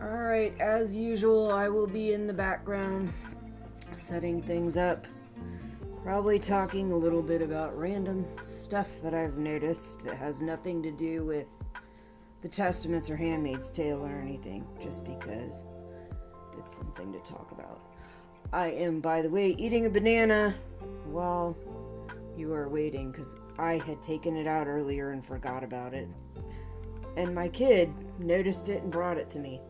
Alright, as usual, I will be in the background setting things up. Probably talking a little bit about random stuff that I've noticed that has nothing to do with the Testaments or Handmaid's Tale or anything, just because it's something to talk about. I am, by the way, eating a banana while you are waiting, because I had taken it out earlier and forgot about it. And my kid noticed it and brought it to me.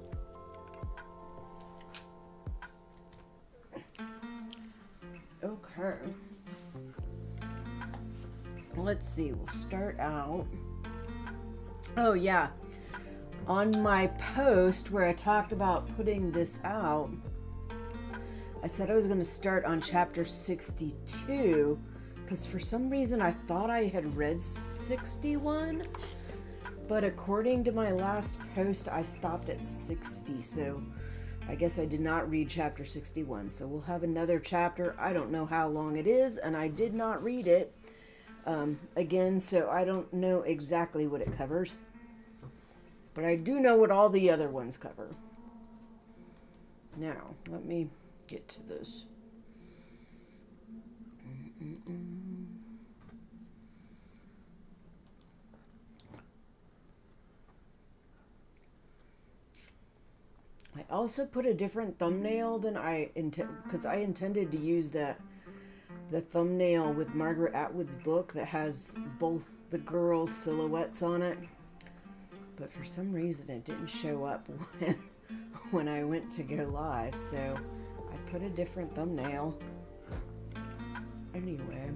Okay. Let's see, we'll start out. Oh yeah, on my post where I talked about putting this out, I said I was going to start on chapter 62, because for some reason I thought I had read 61, but according to my last post I stopped at 60, so I guess I did not read chapter 61. So we'll have another chapter. I don't know how long it is, and I did not read it again, so I don't know exactly what it covers. But I do know what all the other ones cover. Now, let me get to this. I also put a different thumbnail than I because I intended to use the thumbnail with Margaret Atwood's book that has both the girls' silhouettes on it. But for some reason it didn't show up when I went to go live, so I put a different thumbnail. Anyway.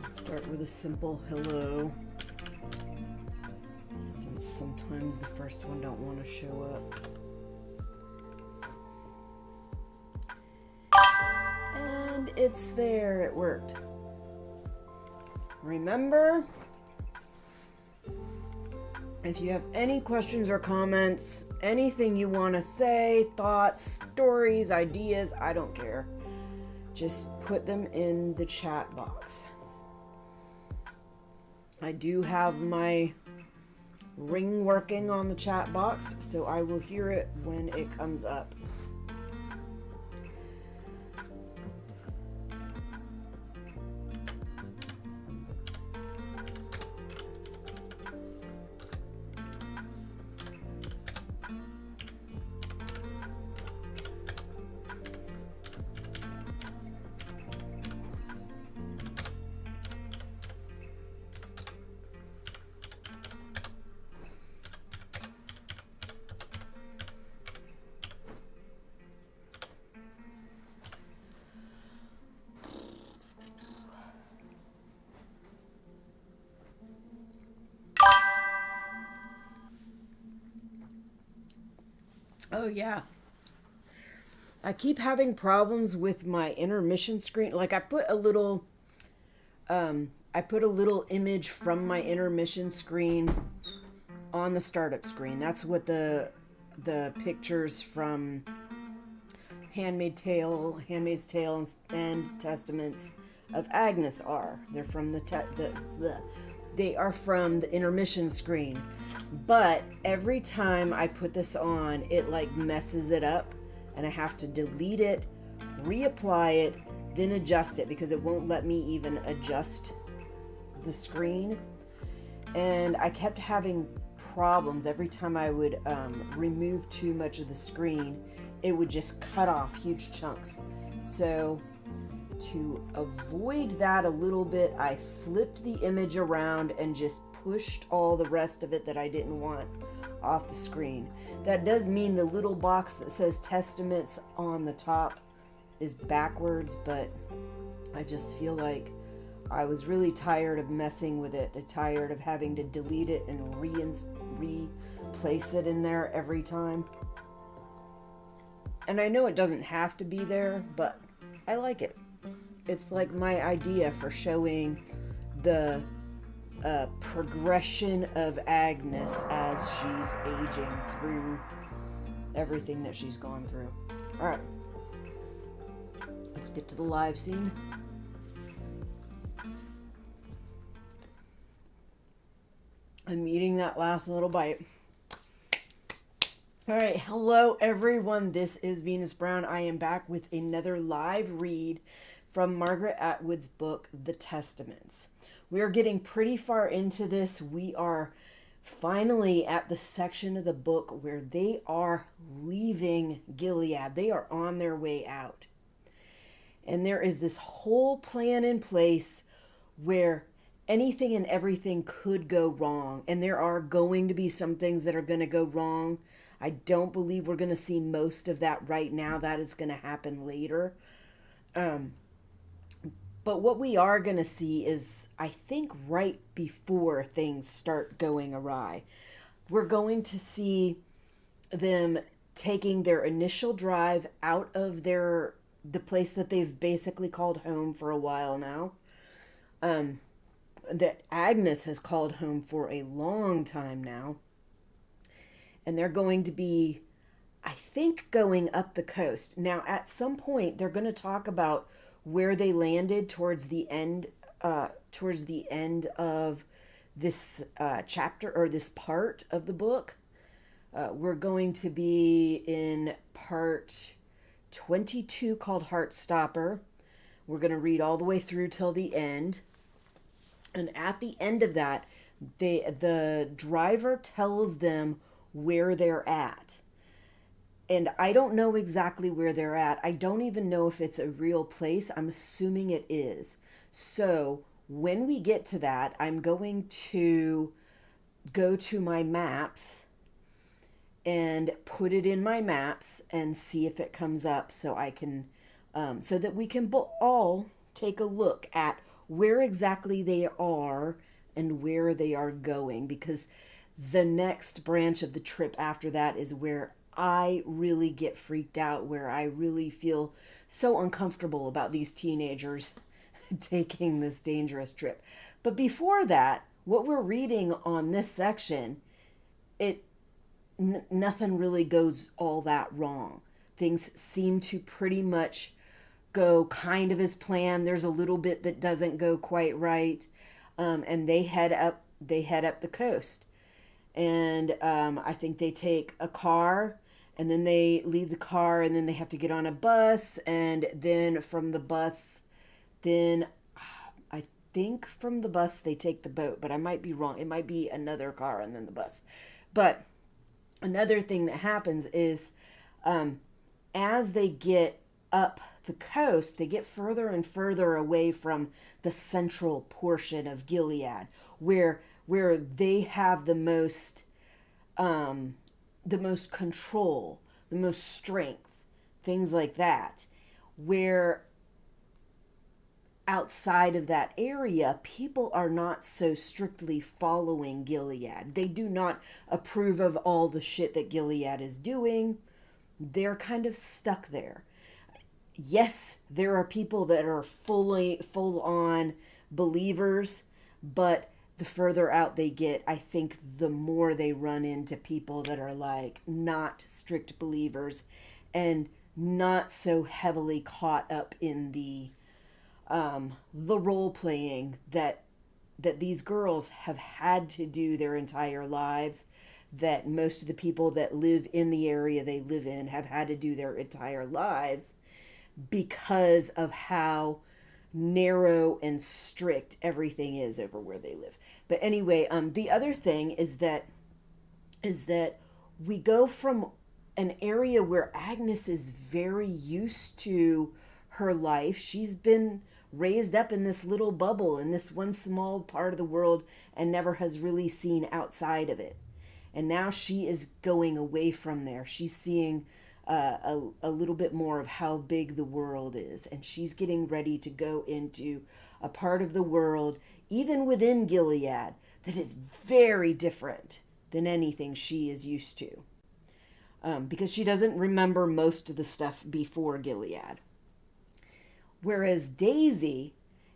Start with a simple hello, since sometimes the first one don't want to show up. And it's there, it worked. Remember, if you have any questions or comments, anything you want to say, thoughts, stories, ideas, I don't care. Just put them in the chat box. I do have my ring working on the chat box, so I will hear it when it comes up. Oh yeah. I keep having problems with my intermission screen. Like I put a little image from my intermission screen on the startup screen. That's what the pictures from Handmaid's Tale, and Testaments of Agnes are. They're from they are from the intermission screen. But every time I put this on, it like messes it up, and I have to delete it, reapply it, then adjust it, because it won't let me even adjust the screen. And I kept having problems every time I would remove too much of the screen. It would just cut off huge chunks. So to avoid that a little bit, I flipped the image around and just pushed all the rest of it that I didn't want off the screen. That does mean the little box that says Testaments on the top is backwards, but I just feel like I was really tired of messing with it. Tired of having to delete it and replace it in there every time. And I know it doesn't have to be there, but I like it. It's like my idea for showing the progression of Agnes as she's aging through everything that she's gone through. All right, let's get to the live scene. I'm eating that last little bite. All right, hello everyone. This is Venus Brown. I am back with another live read from Margaret Atwood's book, The Testaments. We are getting pretty far into this. We are finally at the section of the book where they are leaving Gilead. They are on their way out. And there is this whole plan in place where anything and everything could go wrong. And there are going to be some things that are going to go wrong. I don't believe we're going to see most of that right now. That is going to happen later. But what we are going to see is, I think, right before things start going awry, we're going to see them taking their initial drive out of the place that they've basically called home for a while now. That Agnes has called home for a long time now. And they're going to be, I think, going up the coast. Now, at some point, they're going to talk about where they landed towards the end of this chapter, or this part of the book. We're going to be in part 22 called Heartstopper. We're going to read all the way through till the end. And at the end of that, the driver tells them where they're at. And I don't know exactly where they're at. I don't even know if it's a real place. I'm assuming it is. So when we get to that, I'm going to go to my maps and put it in my maps and see if it comes up, so I can, so that we can all take a look at where exactly they are and where they are going, because the next branch of the trip after that is where I really get freaked out, where I really feel so uncomfortable about these teenagers taking this dangerous trip. But before that, what we're reading on this section, nothing really goes all that wrong. Things seem to pretty much go kind of as planned. There's a little bit that doesn't go quite right, and they head up the coast. And I think they take a car, and then they leave the car, and then they have to get on a bus, and then from the bus, I think from the bus they take the boat, but I might be wrong. It might be another car and then the bus. But another thing that happens is, as they get up the coast, they get further and further away from the central portion of Gilead, where they have the most control, the most strength, things like that. Where outside of that area, people are not so strictly following Gilead. They do not approve of all the shit that Gilead is doing. They're kind of stuck there. Yes, there are people that are full on believers, but the further out they get, I think the more they run into people that are like not strict believers and not so heavily caught up in the role playing that these girls have had to do their entire lives, that most of the people that live in the area they live in have had to do their entire lives, because of how narrow and strict everything is over where they live. But anyway, the other thing is that we go from an area where Agnes is very used to her life. She's been raised up in this little bubble, in this one small part of the world, and never has really seen outside of it. And now she is going away from there. She's seeing a little bit more of how big the world is, and she's getting ready to go into a part of the world, even within Gilead, that is very different than anything she is used to, because she doesn't remember most of the stuff before Gilead. Whereas Daisy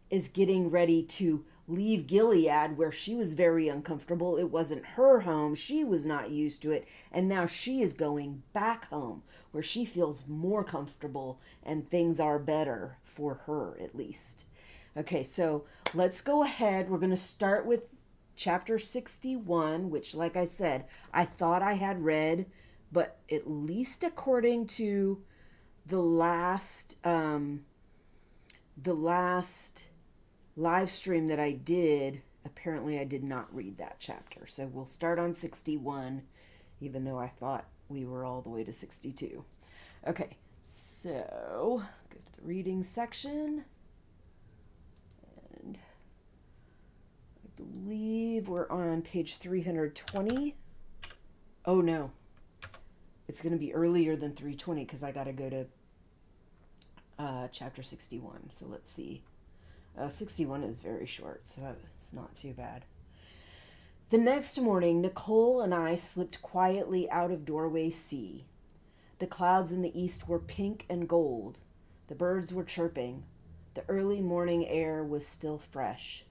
is getting ready to leave Gilead, where she was very uncomfortable. It wasn't her home. She was not used to it. And now she is going back home, where she feels more comfortable and things are better for her, at least. Okay, so let's go ahead. We're going to start with chapter 61, which, like I said, I thought I had read, but at least according to the last live stream that I did, apparently I did not read that chapter. So we'll start on 61, even though I thought we were all the way to 62. Okay, so go to the reading section. And I believe we're on page 320. Oh no, it's going to be earlier than 320 because I got to go to chapter 61. So let's see. 61 is very short, so it's not too bad. The next morning, Nicole and I slipped quietly out of Doorway C. The clouds in the east were pink and gold. The birds were chirping. The early morning air was still fresh.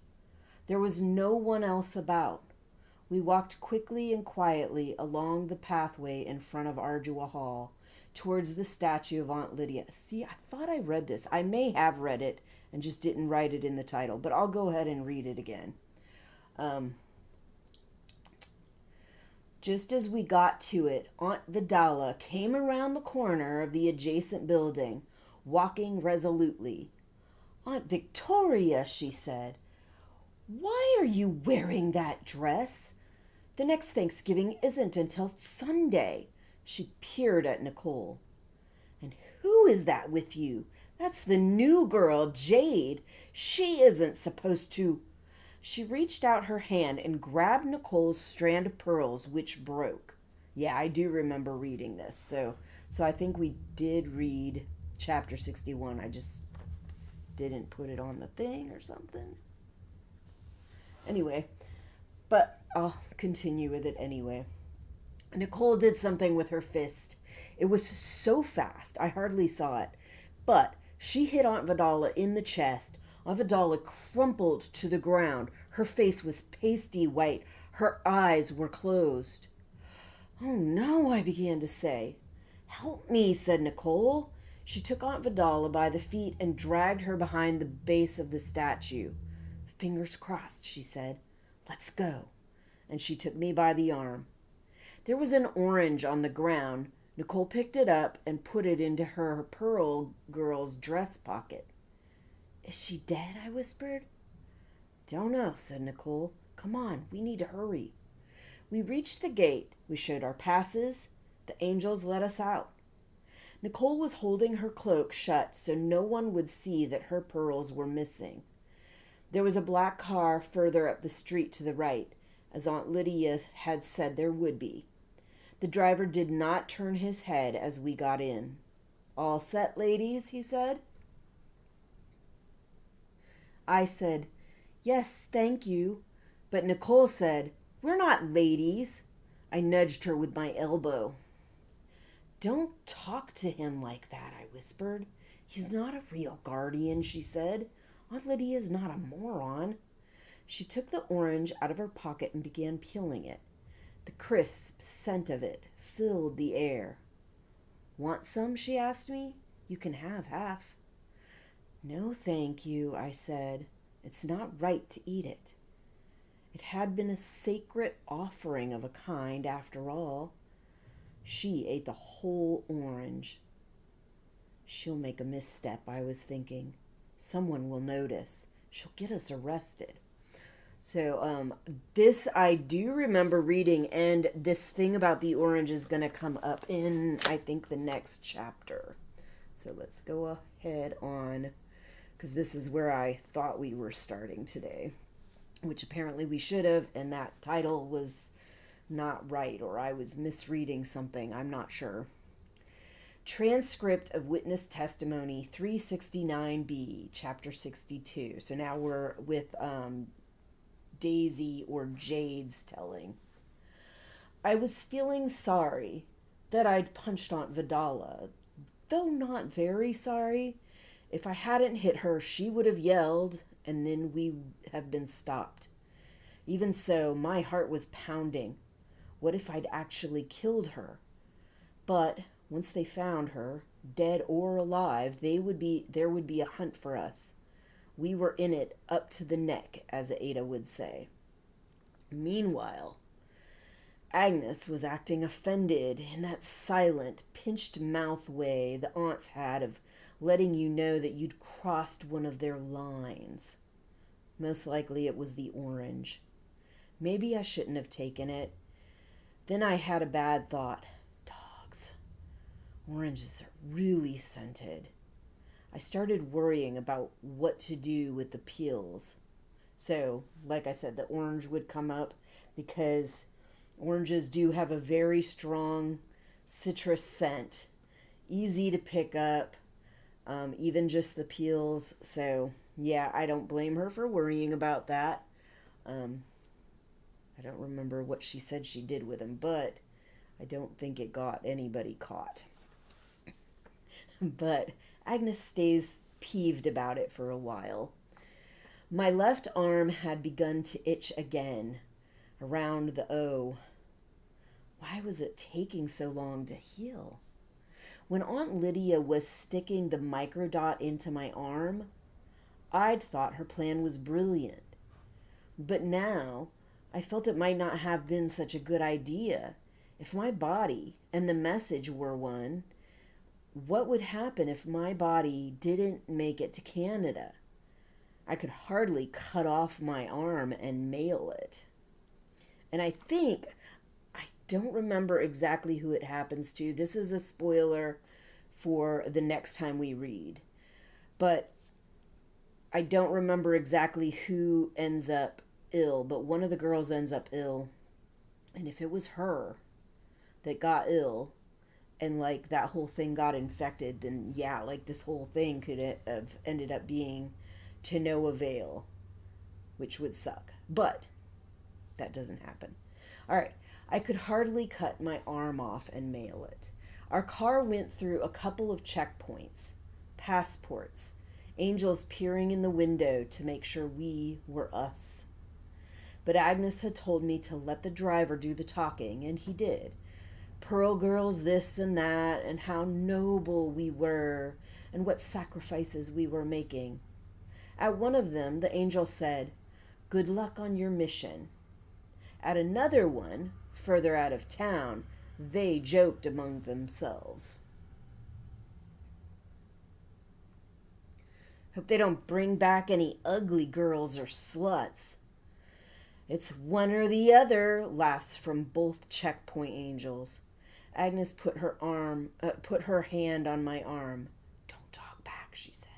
There was no one else about. We walked quickly and quietly along the pathway in front of Ardua Hall, towards the statue of Aunt Lydia. See, I thought I read this. I may have read it and just didn't write it in the title, but I'll go ahead and read it again. Just as we got to it, Aunt Vidala came around the corner of the adjacent building, walking resolutely. "Aunt Victoria," she said, "why are you wearing that dress? The next Thanksgiving isn't until Sunday." She peered at Nicole. "And who is that with you? That's the new girl, Jade. She isn't supposed to..." She reached out her hand and grabbed Nicole's strand of pearls, which broke. Yeah, I do remember reading this. So I think we did read chapter 61. I just didn't put it on the thing or something. Anyway, but I'll continue with it anyway. Nicole did something with her fist. It was so fast, I hardly saw it. But she hit Aunt Vidala in the chest. Aunt Vidala crumpled to the ground. Her face was pasty white. Her eyes were closed. "Oh no," I began to say. "Help me," said Nicole. She took Aunt Vidala by the feet and dragged her behind the base of the statue. "Fingers crossed," she said. "Let's go." And she took me by the arm. There was an orange on the ground. Nicole picked it up and put it into her pearl girl's dress pocket. "Is she dead?" I whispered. "Don't know," said Nicole. "Come on, we need to hurry." We reached the gate. We showed our passes. The angels let us out. Nicole was holding her cloak shut so no one would see that her pearls were missing. There was a black car further up the street to the right, as Aunt Lydia had said there would be. The driver did not turn his head as we got in. "All set, ladies?" he said. I said, "Yes, thank you." But Nicole said, "We're not ladies." I nudged her with my elbow. "Don't talk to him like that," I whispered. "He's not a real guardian," she said. "Aunt Lydia's not a moron." She took the orange out of her pocket and began peeling it. The crisp scent of it filled the air. "Want some?" she asked me. "You can have half." "No, thank you," I said. "It's not right to eat it." It had been a sacred offering of a kind, after all. She ate the whole orange. She'll make a misstep, I was thinking. Someone will notice. She'll get us arrested. So this I do remember reading, and this thing about the orange is going to come up in, I think, the next chapter. So let's go ahead on, because this is where I thought we were starting today, which apparently we should have, and that title was not right, or I was misreading something. I'm not sure. Transcript of Witness Testimony 369b, Chapter 62. So now we're with Daisy or Jade's telling. "I was feeling sorry that I'd punched Aunt Vidala, though not very sorry. If I hadn't hit her, she would have yelled and then we have been stopped. Even so, my heart was pounding. What if I'd actually killed her? But once they found her, dead or alive, there would be a hunt for us. We were in it up to the neck, as Ada would say. Meanwhile, Agnes was acting offended in that silent, pinched mouth way the aunts had of letting you know that you'd crossed one of their lines. Most likely it was the orange. Maybe I shouldn't have taken it. Then I had a bad thought. Dogs. Oranges are really scented. I started worrying about what to do with the peels. So, like I said, the orange would come up because oranges do have a very strong citrus scent. Easy to pick up, even just the peels. So, yeah, I don't blame her for worrying about that. I don't remember what she said she did with them, but I don't think it got anybody caught. But Agnes stays peeved about it for a while. My left arm had begun to itch again, around the O. Why was it taking so long to heal? When Aunt Lydia was sticking the microdot into my arm, I'd thought her plan was brilliant. But now, I felt it might not have been such a good idea. If my body and the message were one, what would happen if my body didn't make it to Canada? I could hardly cut off my arm and mail it. And I don't remember exactly who it happens to. This is a spoiler for the next time we read. But I don't remember exactly who ends up ill, but one of the girls ends up ill. And if it was her that got ill, and like that whole thing got infected, then yeah, like this whole thing could have ended up being to no avail, which would suck. But that doesn't happen. All right, I could hardly cut my arm off and mail it. Our car went through a couple of checkpoints, passports, angels peering in the window to make sure we were us. But Agnes had told me to let the driver do the talking, and he did. Pearl girls this and that, and how noble we were, and what sacrifices we were making. At one of them, the angel said, "Good luck on your mission." At another one, further out of town, they joked among themselves. Hope they don't bring back any ugly girls or sluts. It's one or the other, laughs from both checkpoint angels. Agnes put her hand on my arm. Don't talk back, she said.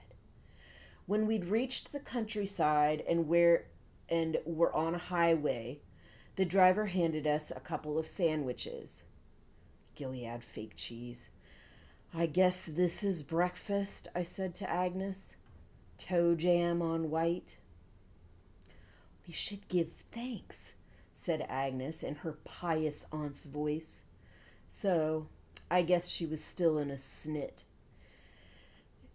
When we'd reached the countryside and were on a highway, the driver handed us a couple of sandwiches. Gilead fake cheese. I guess this is breakfast, I said to Agnes. Toe jam on white. We should give thanks, said Agnes in her pious aunt's voice. So, I guess she was still in a snit.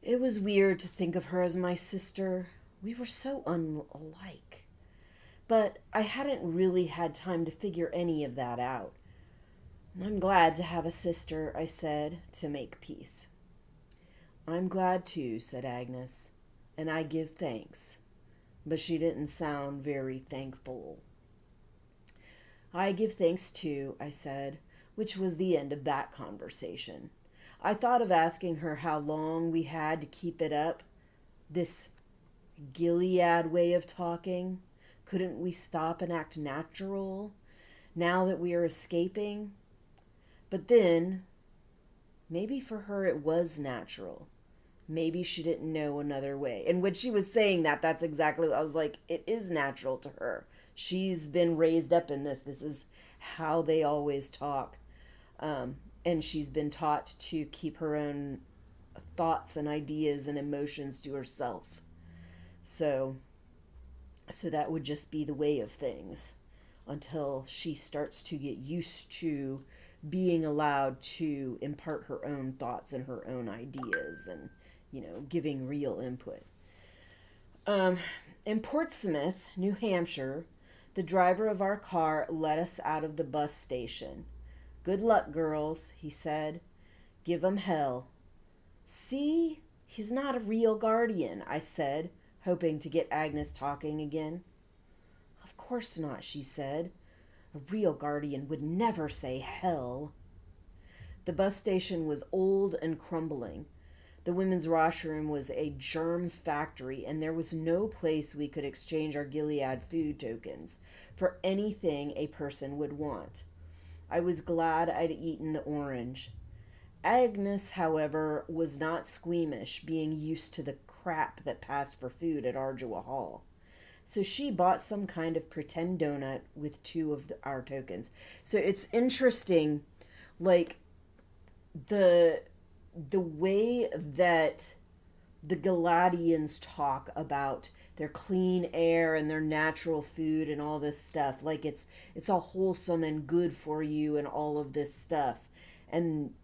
It was weird to think of her as my sister. We were so unlike. But I hadn't really had time to figure any of that out. I'm glad to have a sister, I said, to make peace. I'm glad too, said Agnes, and I give thanks. But she didn't sound very thankful. I give thanks too, I said, which was the end of that conversation. I thought of asking her how long we had to keep it up, this Gilead way of talking. Couldn't we stop and act natural now that we are escaping? But then, maybe for her it was natural. Maybe she didn't know another way. And when she was saying that, that's exactly what I was like, it is natural to her. She's been raised up in this. This is how they always talk. And she's been taught to keep her own thoughts and ideas and emotions to herself. So that would just be the way of things until she starts to get used to being allowed to impart her own thoughts and her own ideas and, giving real input. In Portsmouth, New Hampshire, the driver of our car let us out of the bus station. "Good luck, girls," he said. "Give 'em hell." "See, he's not a real guardian," I said, hoping to get Agnes talking again. "Of course not," she said. "A real guardian would never say hell." The bus station was old and crumbling. The women's washroom was a germ factory, and there was no place we could exchange our Gilead food tokens for anything a person would want. I was glad I'd eaten the orange. Agnes, however, was not squeamish, being used to the crap that passed for food at Ardua Hall. So she bought some kind of pretend donut with two of our tokens. So it's interesting, like, the way that the Galadians talk about their clean air and their natural food and all this stuff, like it's all wholesome and good for you and all of this stuff. And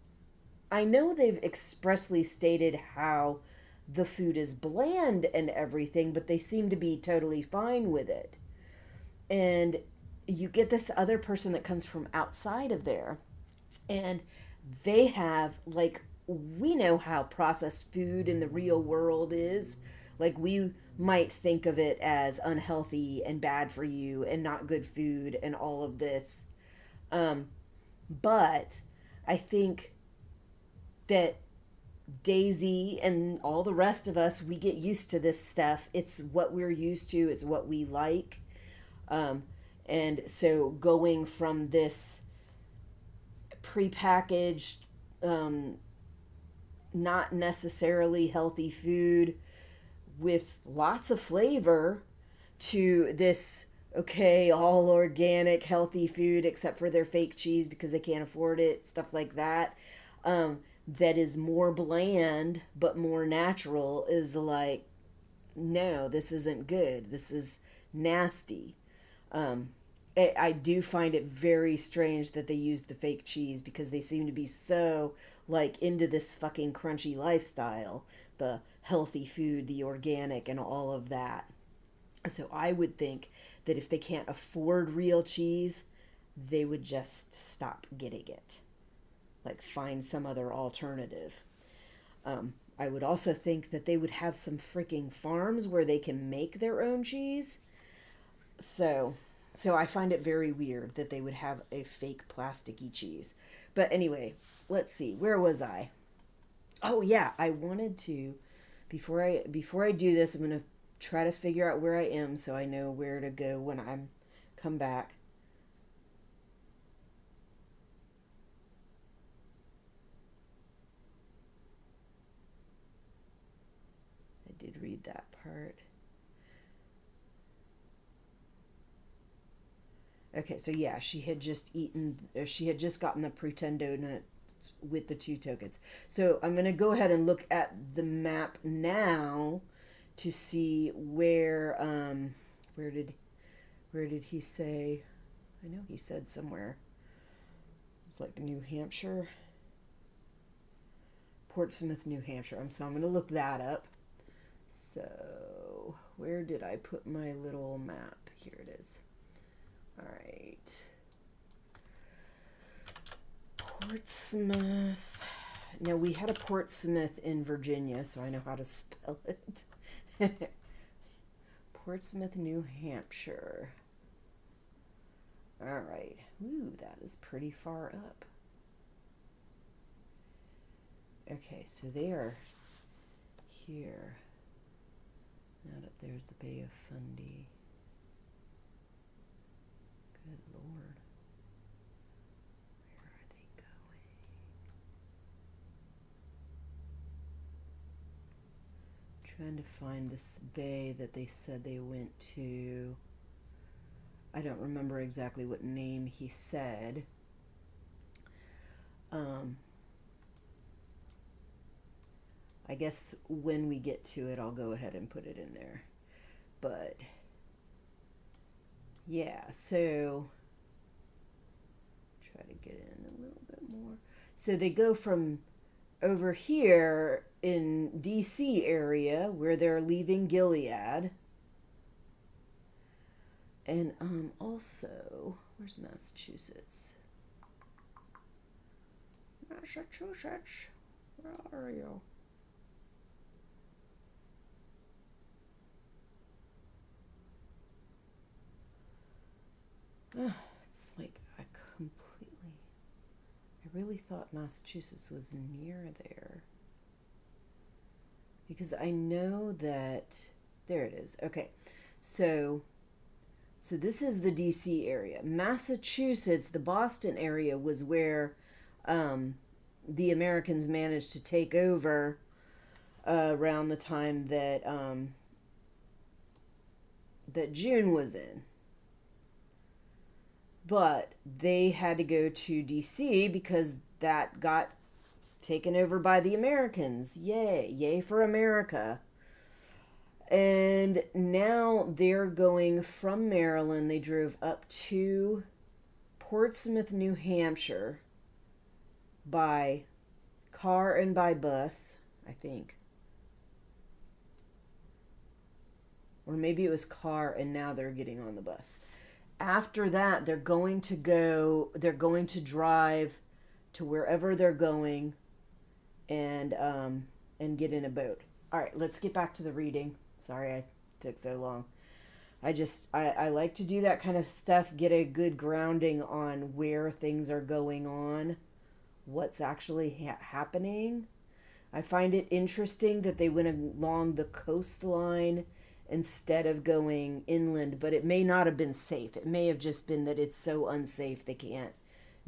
I know they've expressly stated how the food is bland and everything, but they seem to be totally fine with it. And you get this other person that comes from outside of there, and they have, like, we know how processed food in the real world is. Like, we might think of it as unhealthy and bad for you and not good food and all of this. But I think that Daisy and all the rest of us, we get used to this stuff. It's what we're used to, it's what we like. And so going from this prepackaged, not necessarily healthy food with lots of flavor to this, okay, all organic, healthy food except for their fake cheese because they can't afford it, stuff like that, that is more bland but more natural, is like, no, this isn't good. This is nasty. I do find it very strange that they used the fake cheese because they seem to be so, like, into this fucking crunchy lifestyle, the healthy food, the organic, and all of that. So I would think that if they can't afford real cheese, they would just stop getting it. Like, find some other alternative. I would also think that they would have some freaking farms where they can make their own cheese. So I find it very weird that they would have a fake plasticky cheese. But anyway, let's see. Where was I? Oh yeah, I wanted to, before I do this, I'm going to try to figure out where I am so I know where to go when I'm come back. I did read that part. Okay, so yeah, she had just gotten the pretend donut with the two tokens. So I'm going to go ahead and look at the map now to see where did he say? I know he said somewhere. It's like New Hampshire. Portsmouth, New Hampshire. So I'm going to look that up. So, where did I put my little map? Here it is. All right. Portsmouth. Now, we had a Portsmouth in Virginia, so I know how to spell it. Portsmouth, New Hampshire. All right. Ooh, that is pretty far up. Okay, so they are here. Not up there's the Bay of Fundy. Good Lord. Where are they going? Trying to find this bay that they said they went to. I don't remember exactly what name he said. I guess when we get to it, I'll go ahead and put it in there. But yeah, so try to get in a little bit more. So they go from over here in DC area where they're leaving Gilead. And also, where's Massachusetts? Massachusetts, where are you? It's like I really thought Massachusetts was near there. Because I know that, there it is. Okay, so this is the DC area. Massachusetts, the Boston area, was where the Americans managed to take over around the time that that June was in. But they had to go to DC because that got taken over by the Americans. Yay. Yay for America. And now they're going from Maryland. They drove up to Portsmouth, New Hampshire by car and by bus, I think. Or maybe it was car and now they're getting on the bus. After that, they're going to drive to wherever they're going and get in a boat. All right, let's get back to the reading. Sorry I took so long. I like to do that kind of stuff, get a good grounding on where things are going on, what's actually happening. I find it interesting that they went along the coastline instead of going inland, but it may not have been safe. It may have just been that it's so unsafe they can't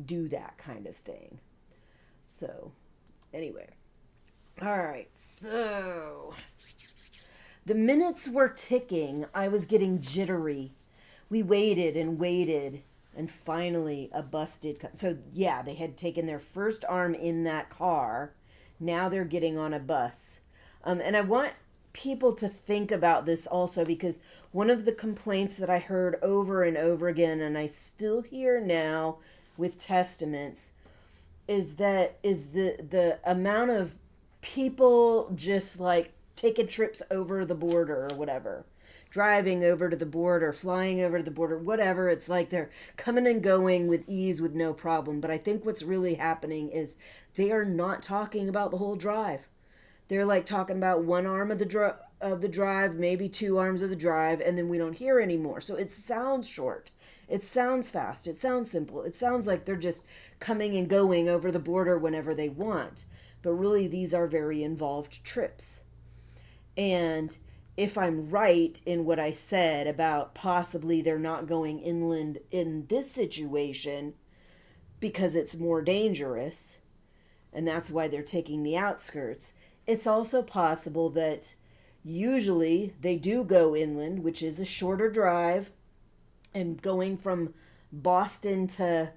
do that kind of thing. So, anyway. All right, so the minutes were ticking. I was getting jittery. We waited and waited, and finally a bus did come. So, yeah, they had taken their first arm in that car. Now they're getting on a bus. And I want people to think about this also, because one of the complaints that I heard over and over again, and I still hear now with testaments, is the amount of people just like taking trips over the border or whatever, driving over to the border, flying over to the border, whatever. It's like they're coming and going with ease with no problem. But I think what's really happening is they are not talking about the whole drive. They're like talking about one arm of the drive, maybe two arms of the drive, and then we don't hear anymore. So it sounds short. It sounds fast. It sounds simple. It sounds like they're just coming and going over the border whenever they want. But really, these are very involved trips. And if I'm right in what I said about possibly they're not going inland in this situation because it's more dangerous, and that's why they're taking the outskirts, it's also possible that usually they do go inland, which is a shorter drive, and going from Boston to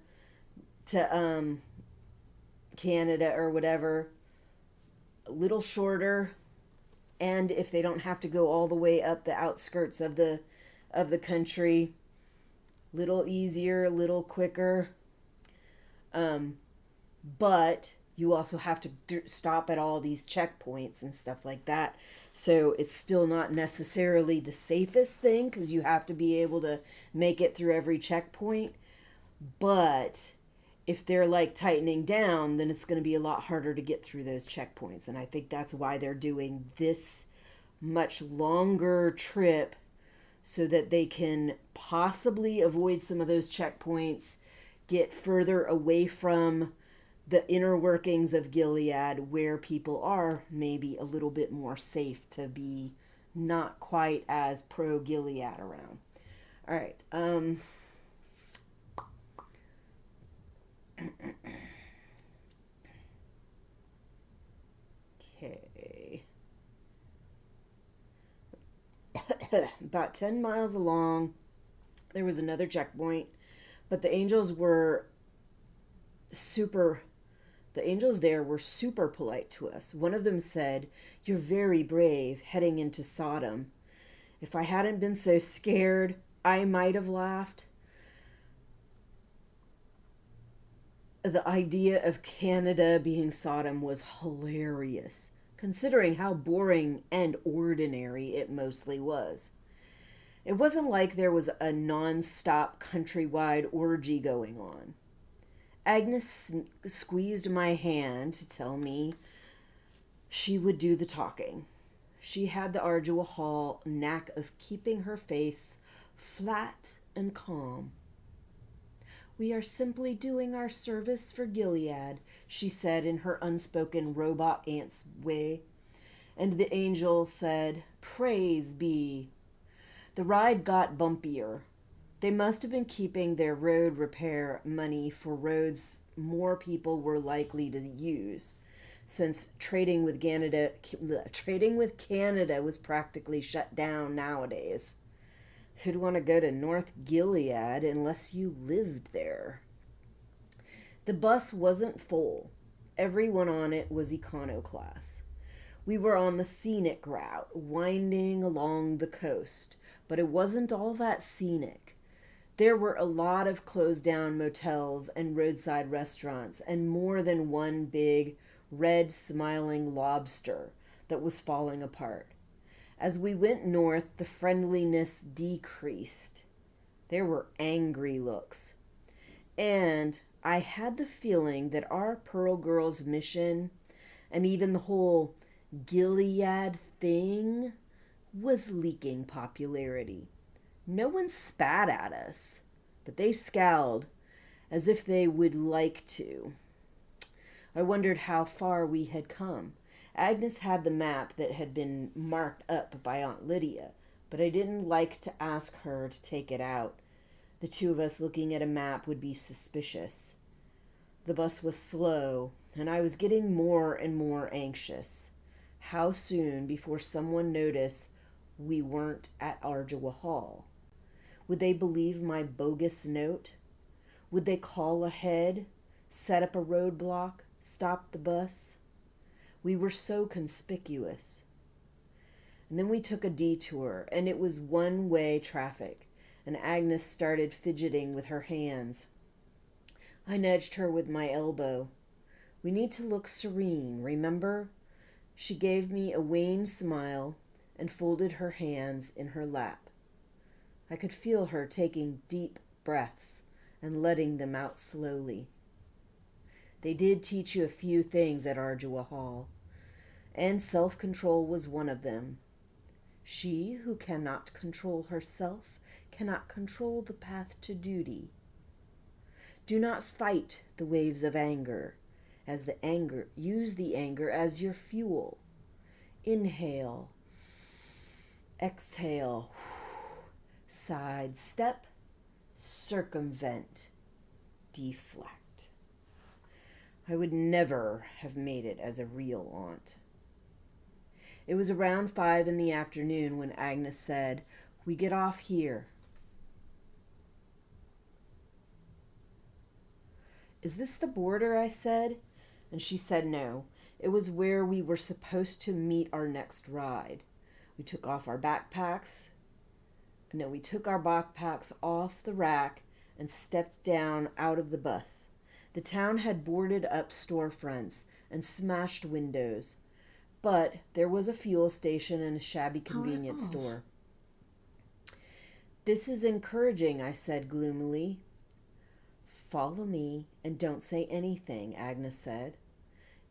Canada or whatever, a little shorter. And if they don't have to go all the way up the outskirts of the country, little easier, a little quicker. But you also have to stop at all these checkpoints and stuff like that. So it's still not necessarily the safest thing because you have to be able to make it through every checkpoint. But if they're like tightening down, then it's going to be a lot harder to get through those checkpoints. And I think that's why they're doing this much longer trip, so that they can possibly avoid some of those checkpoints, get further away from the inner workings of Gilead, where people are maybe a little bit more safe to be not quite as pro-Gilead around. All right. Okay. About 10 miles along, there was another checkpoint, but the angels there were super polite to us. One of them said, "You're very brave heading into Sodom." If I hadn't been so scared, I might have laughed. The idea of Canada being Sodom was hilarious, considering how boring and ordinary it mostly was. It wasn't like there was a non-stop countrywide orgy going on. Agnes squeezed my hand to tell me she would do the talking. She had the Ardua Hall knack of keeping her face flat and calm. "We are simply doing our service for Gilead," she said in her unspoken robot aunt's way. And the angel said, "Praise be." The ride got bumpier. They must have been keeping their road repair money for roads more people were likely to use, since trading with Canada was practically shut down nowadays. Who'd want to go to North Gilead unless you lived there? The bus wasn't full. Everyone on it was econo class. We were on the scenic route, winding along the coast, but it wasn't all that scenic. There were a lot of closed-down motels and roadside restaurants, and more than one big, red, smiling lobster that was falling apart. As we went north, the friendliness decreased. There were angry looks. And I had the feeling that our Pearl Girls mission, and even the whole Gilead thing, was leaking popularity. No one spat at us, but they scowled as if they would like to. I wondered how far we had come. Agnes had the map that had been marked up by Aunt Lydia, but I didn't like to ask her to take it out. The two of us looking at a map would be suspicious. The bus was slow, and I was getting more and more anxious. How soon before someone noticed we weren't at Ardua Hall? Would they believe my bogus note? Would they call ahead, set up a roadblock, stop the bus? We were so conspicuous. And then we took a detour, and it was one-way traffic, and Agnes started fidgeting with her hands. I nudged her with my elbow. "We need to look serene, remember?" She gave me a wan smile and folded her hands in her lap. I could feel her taking deep breaths and letting them out slowly. They did teach you a few things at Ardua Hall, and self-control was one of them. She who cannot control herself cannot control the path to duty. Do not fight the waves of anger, use the anger as your fuel. Inhale, exhale, sidestep, circumvent, deflect. I would never have made it as a real aunt. It was around 5 p.m. when Agnes said, "We get off here." "Is this the border?" I said. And she said no. It was where we were supposed to meet our next ride. We took our backpacks off the rack and stepped down out of the bus. The town had boarded up storefronts and smashed windows, but there was a fuel station and a shabby convenience store. "This is encouraging," I said gloomily. "Follow me and don't say anything," Agnes said.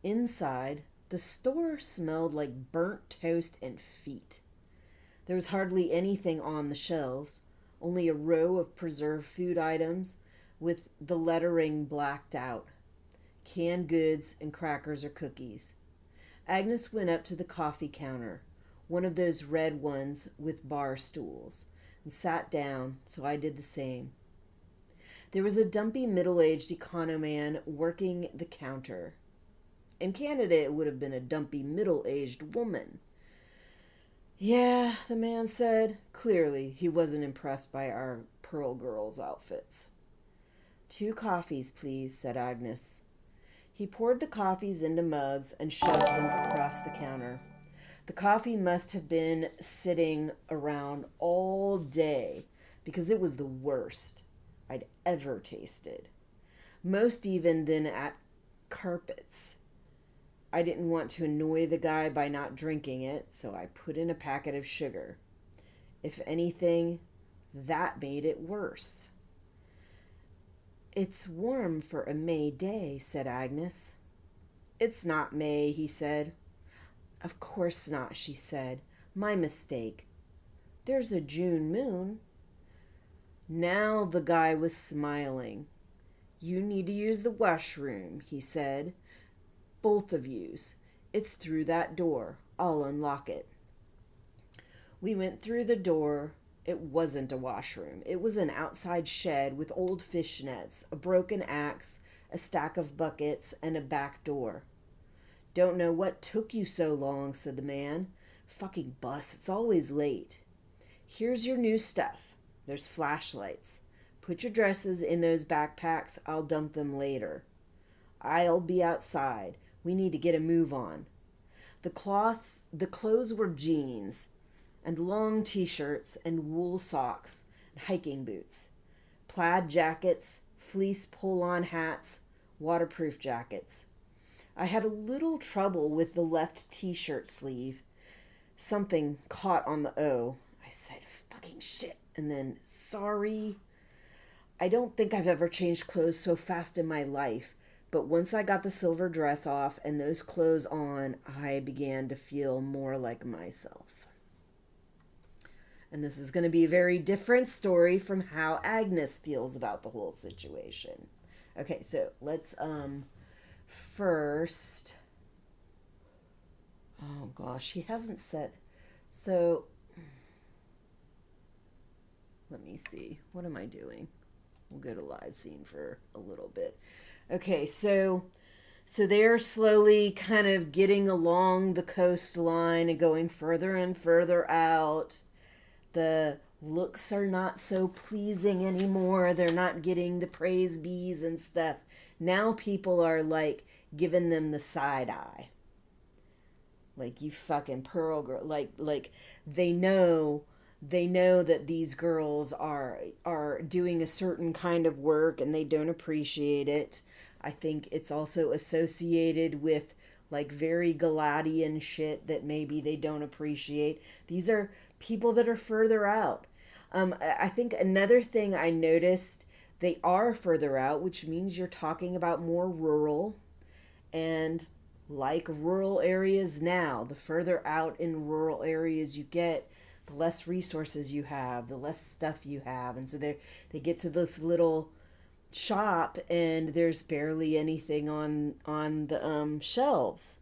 Inside, the store smelled like burnt toast and feet. There was hardly anything on the shelves, only a row of preserved food items with the lettering blacked out. Canned goods and crackers or cookies. Agnes went up to the coffee counter, one of those red ones with bar stools, and sat down, so I did the same. There was a dumpy middle-aged economan working the counter. In Canada, it would have been a dumpy middle-aged woman. "Yeah," the man said. Clearly, he wasn't impressed by our Pearl Girls outfits. "2 coffees, please," said Agnes. He poured the coffees into mugs and shoved them across the counter. The coffee must have been sitting around all day because it was the worst I'd ever tasted. Most even than at Carpets. I didn't want to annoy the guy by not drinking it, so I put in a packet of sugar. If anything, That made it worse. "It's warm for a May day," said Agnes. "It's not May," he said. "Of course not," she said. "My mistake. There's a June moon." Now the guy was smiling. "You need to use the washroom," he said. "Both of yous. It's through that door. I'll unlock it." We went through the door. It wasn't a washroom. It was an outside shed with old fish nets, a broken axe, a stack of buckets, and a back door. "Don't know what took you so long," said the man. "Fucking bus. It's always late. Here's your new stuff. There's flashlights. Put your dresses in those backpacks. I'll dump them later. I'll be outside. We need to get a move on." The clothes were jeans and long t-shirts and wool socks and hiking boots, plaid jackets, fleece pull-on hats, waterproof jackets. I had a little trouble with the left t-shirt sleeve. Something caught on the O. I said, "Fucking shit," and then, "Sorry." I don't think I've ever changed clothes so fast in my life, but once I got the silver dress off and those clothes on, I began to feel more like myself. And this is going to be a very different story from how Agnes feels about the whole situation. Okay, so let's first... Oh gosh, he hasn't said... So, let me see. What am I doing? We'll go to live scene for a little bit. Okay, so they're slowly kind of getting along the coastline and going further and further out. The looks are not so pleasing anymore. They're not getting the praise bees and stuff. Now people are like giving them the side eye. Like, "You fucking pearl girl." Like they know that these girls are doing a certain kind of work and they don't appreciate it. I think it's also associated with like very Galadian shit that maybe they don't appreciate. These are people that are further out. I think another thing I noticed, they are further out, which means you're talking about more rural. And like rural areas now, the further out in rural areas you get, the less resources you have, the less stuff you have. And so they get to this little shop and there's barely anything on the shelves.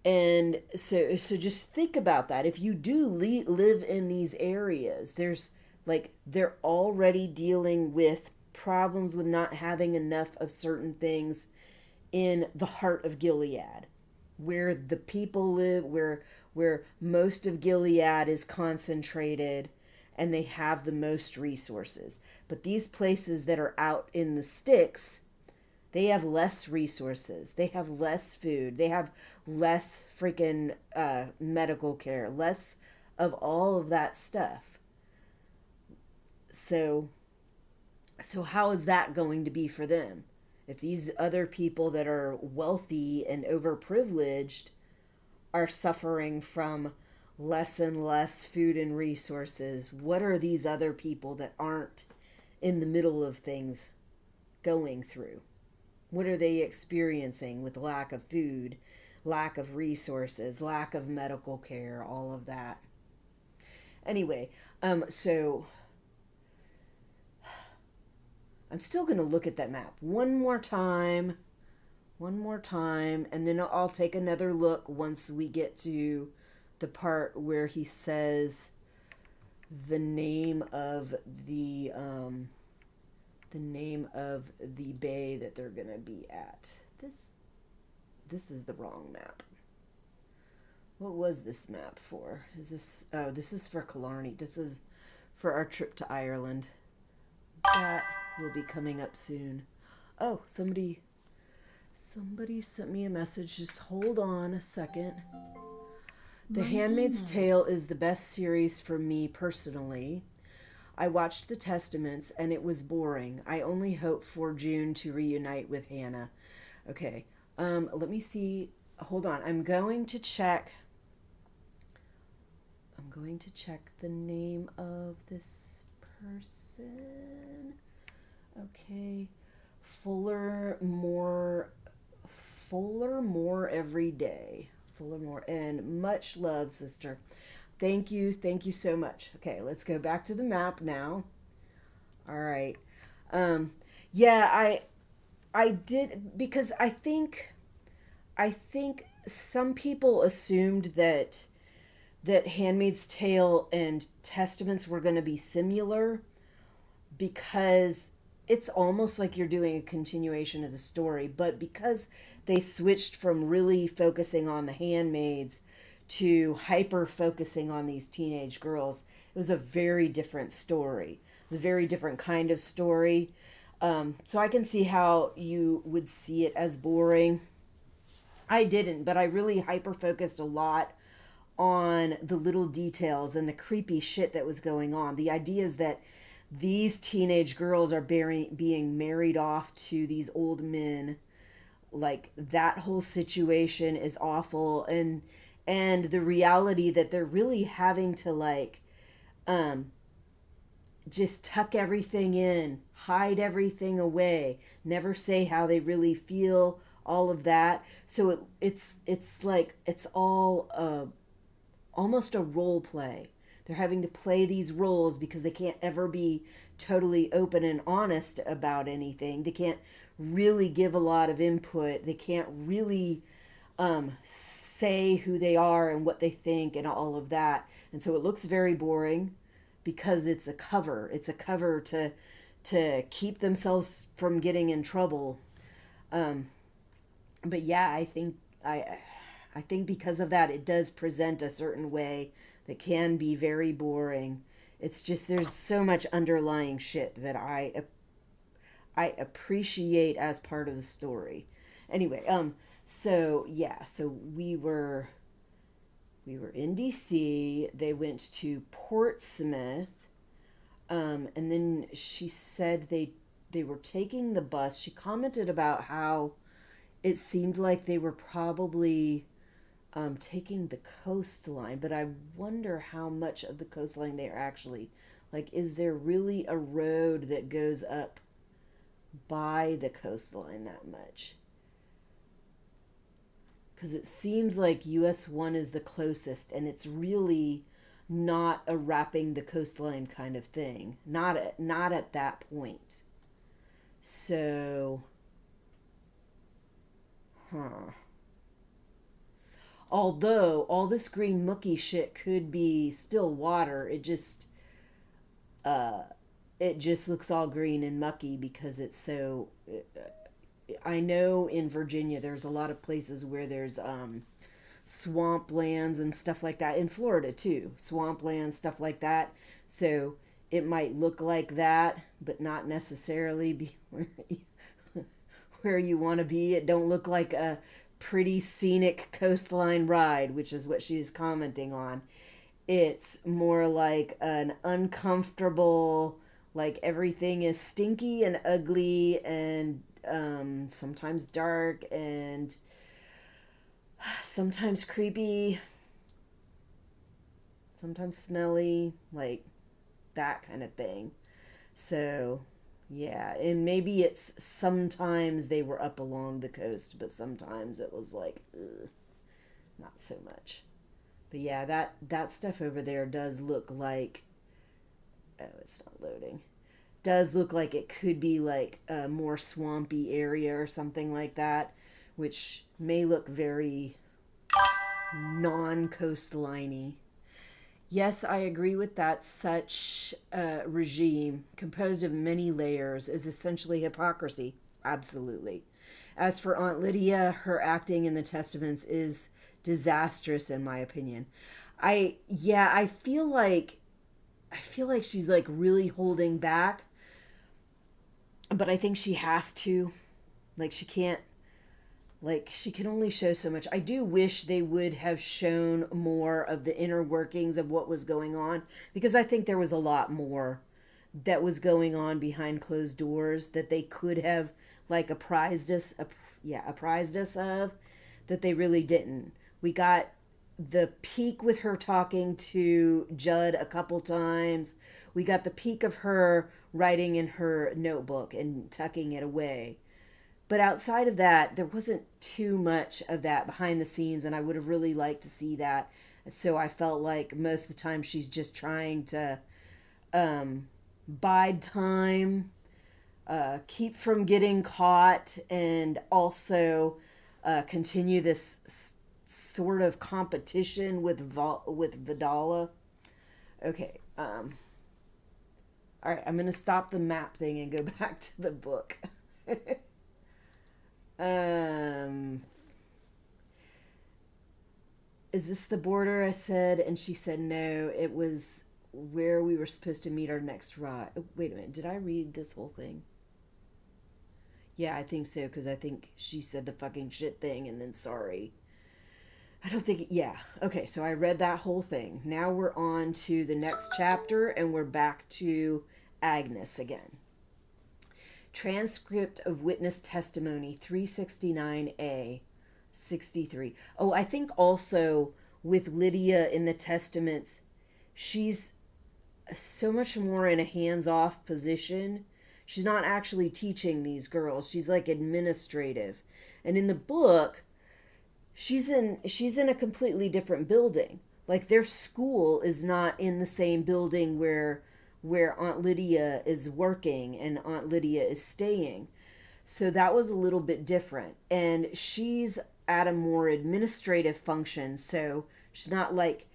And so just think about that. If you do live in these areas, they're already dealing with problems with not having enough of certain things in the heart of Gilead, where the people live, where most of Gilead is concentrated and they have the most resources. But these places that are out in the sticks, they have less resources. They have less food. They have less freaking medical care. Less of all of that stuff. So how is that going to be for them? If these other people that are wealthy and overprivileged are suffering from less and less food and resources, what are these other people that aren't in the middle of things going through? What are they experiencing with lack of food, lack of resources, lack of medical care, all of that? Anyway, so I'm still going to look at that map one more time, and then I'll take another look once we get to the part where he says the name of the bay that they're going to be at. This is the wrong map. What was this map for? This is for Killarney. This is for our trip to Ireland. That will be coming up soon. Oh, somebody sent me a message. Just hold on a second. The Handmaid's Tale is the best series for me personally. I watched The Testaments and it was boring. I only hope for June to reunite with Hannah. Okay, let me see. Hold on. I'm going to check the name of this person. Okay. Fuller, more every day. Fuller, more. And much love, sister. Thank you so much. Okay, let's go back to the map now. All right. Yeah, I did, because I think some people assumed that Handmaid's Tale and Testaments were going to be similar, because it's almost like you're doing a continuation of the story, but because they switched from really focusing on the handmaids to hyper focusing on these teenage girls, it was a very different story, a very different kind of story. So I can see how you would see it as boring. I didn't, but I really hyper focused a lot on the little details and the creepy shit that was going on. The idea is that these teenage girls are being married off to these old men. Like, that whole situation is awful, and the reality that they're really having to, like, just tuck everything in, hide everything away, never say how they really feel, all of that. So it's like it's all almost a role play. They're having to play these roles because they can't ever be totally open and honest about anything. They can't really give a lot of input. They can't really say who they are and what they think and all of that. And so it looks very boring because it's a cover. It's a cover to keep themselves from getting in trouble. But yeah, I think because of that, it does present a certain way that can be very boring. It's just, there's so much underlying shit that I appreciate as part of the story. Anyway, so yeah, so we were in DC. They went to Portsmouth, and then she said they were taking the bus. She commented about how it seemed like they were probably taking the coastline, but I wonder how much of the coastline they are actually, like, is there really a road that goes up by the coastline that much? Because it seems like US 1 is the closest, and it's really not a wrapping the coastline kind of thing. Not at that point. So, although all this green mucky shit could be still water, it just looks all green and mucky because it's so. I know in Virginia there's a lot of places where there's swamplands and stuff like that. In Florida too, swamplands, stuff like that. So it might look like that, but not necessarily be where you want to be. It don't look like a pretty scenic coastline ride, which is what she was commenting on. It's more like an uncomfortable, like everything is stinky and ugly and sometimes dark and sometimes creepy, sometimes smelly, like that kind of thing. So yeah, and maybe it's sometimes they were up along the coast, but sometimes it was like, ugh, not so much. But yeah, that stuff over there does look like, oh, it's not loading. Does look like it could be like a more swampy area or something like that, which may look very non-coastliney. Yes, I agree with that. Such a regime, composed of many layers, is essentially hypocrisy. Absolutely. As for Aunt Lydia, her acting in the Testaments is disastrous, in my opinion. I feel like she's like really holding back, but I think she has to. Like, she can't. Like, she can only show so much. I do wish they would have shown more of the inner workings of what was going on, because I think there was a lot more that was going on behind closed doors that they could have, like, apprised us of, that they really didn't. We got the peek with her talking to Judd a couple times. We got the peek of her writing in her notebook and tucking it away. But outside of that, there wasn't too much of that behind the scenes, and I would have really liked to see that. So I felt like most of the time she's just trying to bide time, keep from getting caught, and also continue this sort of competition with Vidala. Okay. All right, I'm going to stop the map thing and go back to the book. Is this the border? I said, and she said no, it was where we were supposed to meet our next ride. Oh, wait a minute, did I read this whole thing? Yeah, I think so, because I think she said the fucking shit thing and then sorry. I don't think, yeah. Okay, so I read that whole thing. Now we're on to the next chapter, and we're back to Agnes again. Transcript of Witness Testimony 369A, 63. Oh, I think also with Lydia in the Testaments, she's so much more in a hands-off position. She's not actually teaching these girls. She's like administrative. And in the book, she's in a completely different building. Like their school is not in the same building where Aunt Lydia is working and Aunt Lydia is staying. So that was a little bit different. And she's at a more administrative function. So she's not like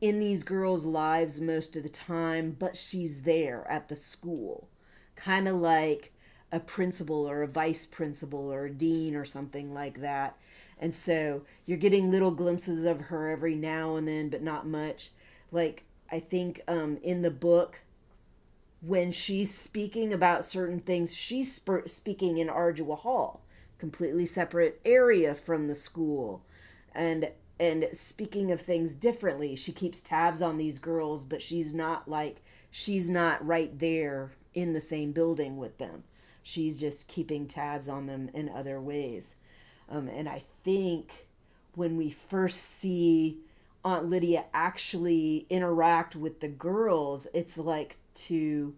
in these girls' lives most of the time, but she's there at the school. Kind of like a principal or a vice principal or a dean or something like that. And so you're getting little glimpses of her every now and then, but not much. Like, I think in the book, when she's speaking about certain things, she's speaking in Ardua Hall, completely separate area from the school. And speaking of things differently, she keeps tabs on these girls, but she's not right there in the same building with them. She's just keeping tabs on them in other ways. And I think when we first see Aunt Lydia actually interact with the girls, it's like to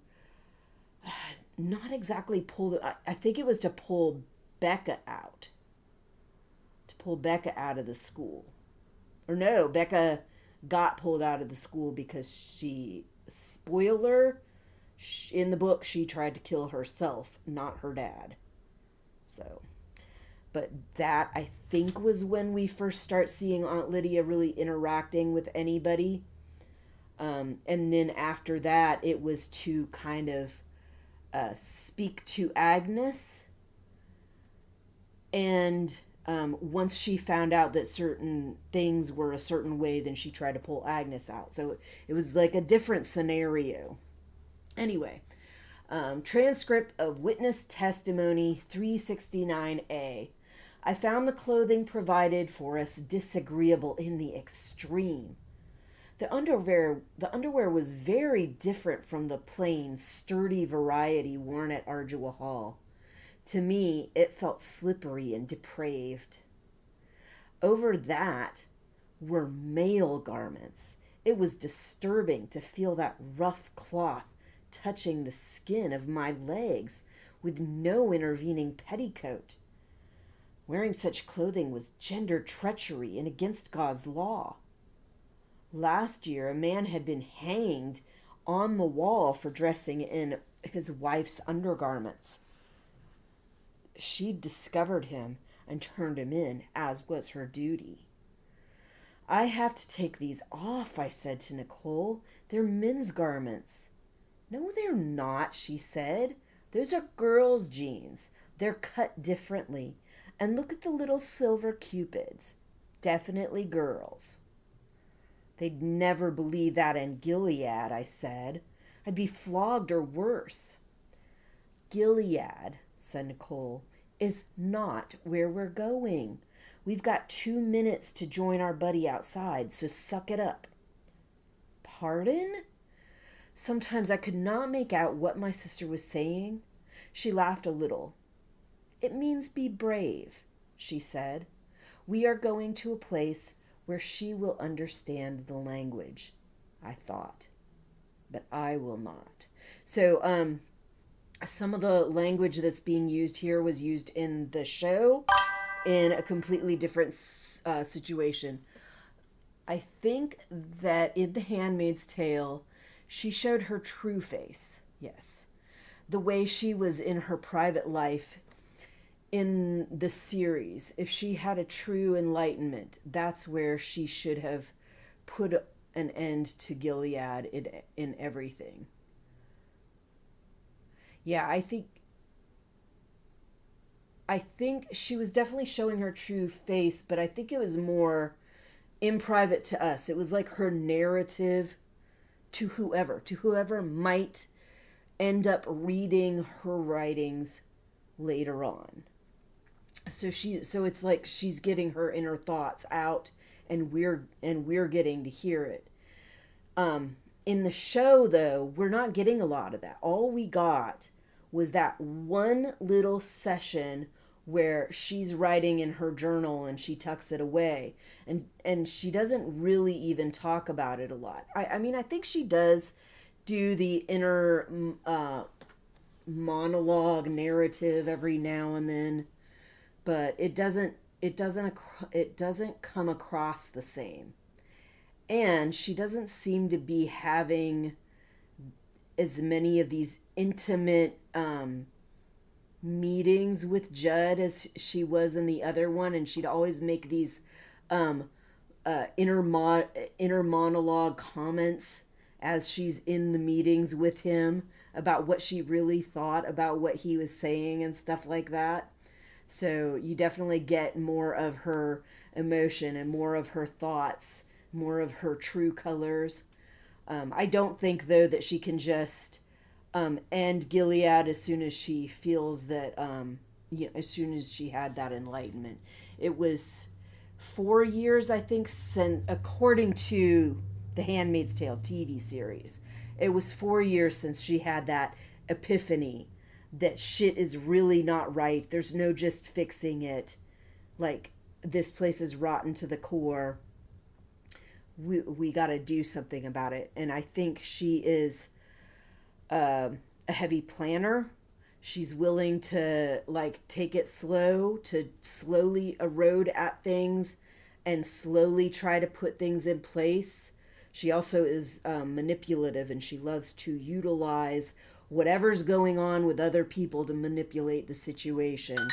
not exactly I think it was to pull Becca out. To pull Becca out of the school. Or no, Becca got pulled out of the school because spoiler, in the book, she tried to kill herself, not her dad. So, but that, I think, was when we first start seeing Aunt Lydia really interacting with anybody. And then after that, it was to kind of speak to Agnes. And once she found out that certain things were a certain way, then she tried to pull Agnes out. So it was like a different scenario. Anyway, transcript of Witness Testimony 369A. I found the clothing provided for us disagreeable in the extreme. The underwear was very different from the plain, sturdy variety worn at Ardua Hall. To me, it felt slippery and depraved. Over that were male garments. It was disturbing to feel that rough cloth touching the skin of my legs with no intervening petticoat. Wearing such clothing was gender treachery and against God's law. Last year, a man had been hanged on the wall for dressing in his wife's undergarments. She'd discovered him and turned him in, as was her duty. I have to take these off, I said to Nicole. They're men's garments. No, they're not, she said. Those are girls' jeans. They're cut differently. And look at the little silver cupids. Definitely girls. They'd never believe that in Gilead, I said. I'd be flogged or worse. Gilead, said Nicole, is not where we're going. We've got 2 minutes to join our buddy outside, so suck it up. Pardon? Sometimes I could not make out what my sister was saying. She laughed a little. It means be brave, she said. We are going to a place where she will understand the language, I thought, but I will not. So, some of the language that's being used here was used in the show in a completely different situation. I think that in The Handmaid's Tale, she showed her true face. Yes. The way she was in her private life in the series. If she had a true enlightenment, that's where she should have put an end to Gilead in everything. Yeah, I think she was definitely showing her true face, but I think it was more in private to us. It was like her narrative to whoever might end up reading her writings later on. So it's like she's getting her inner thoughts out, and we're getting to hear it. In the show, though, we're not getting a lot of that. All we got was that one little session where she's writing in her journal and she tucks it away, and she doesn't really even talk about it a lot. I mean, I think she does do the inner monologue narrative every now and then, but it doesn't come across the same. And she doesn't seem to be having as many of these intimate meetings with Judd as she was in the other one, and she'd always make these inner monologue comments as she's in the meetings with him about what she really thought about what he was saying and stuff like that. So you definitely get more of her emotion and more of her thoughts, more of her true colors. I don't think, though, that she can just end Gilead as soon as she feels that, as soon as she had that enlightenment. It was 4 years, I think, since, according to the Handmaid's Tale TV series, it was 4 years since she had that epiphany that shit is really not right. There's no just fixing it. Like, this place is rotten to the core. We got to do something about it. And I think she is a heavy planner. She's willing to, like, take it slow, to slowly erode at things and slowly try to put things in place. She also is manipulative, and she loves to utilize whatever's going on with other people to manipulate the situation.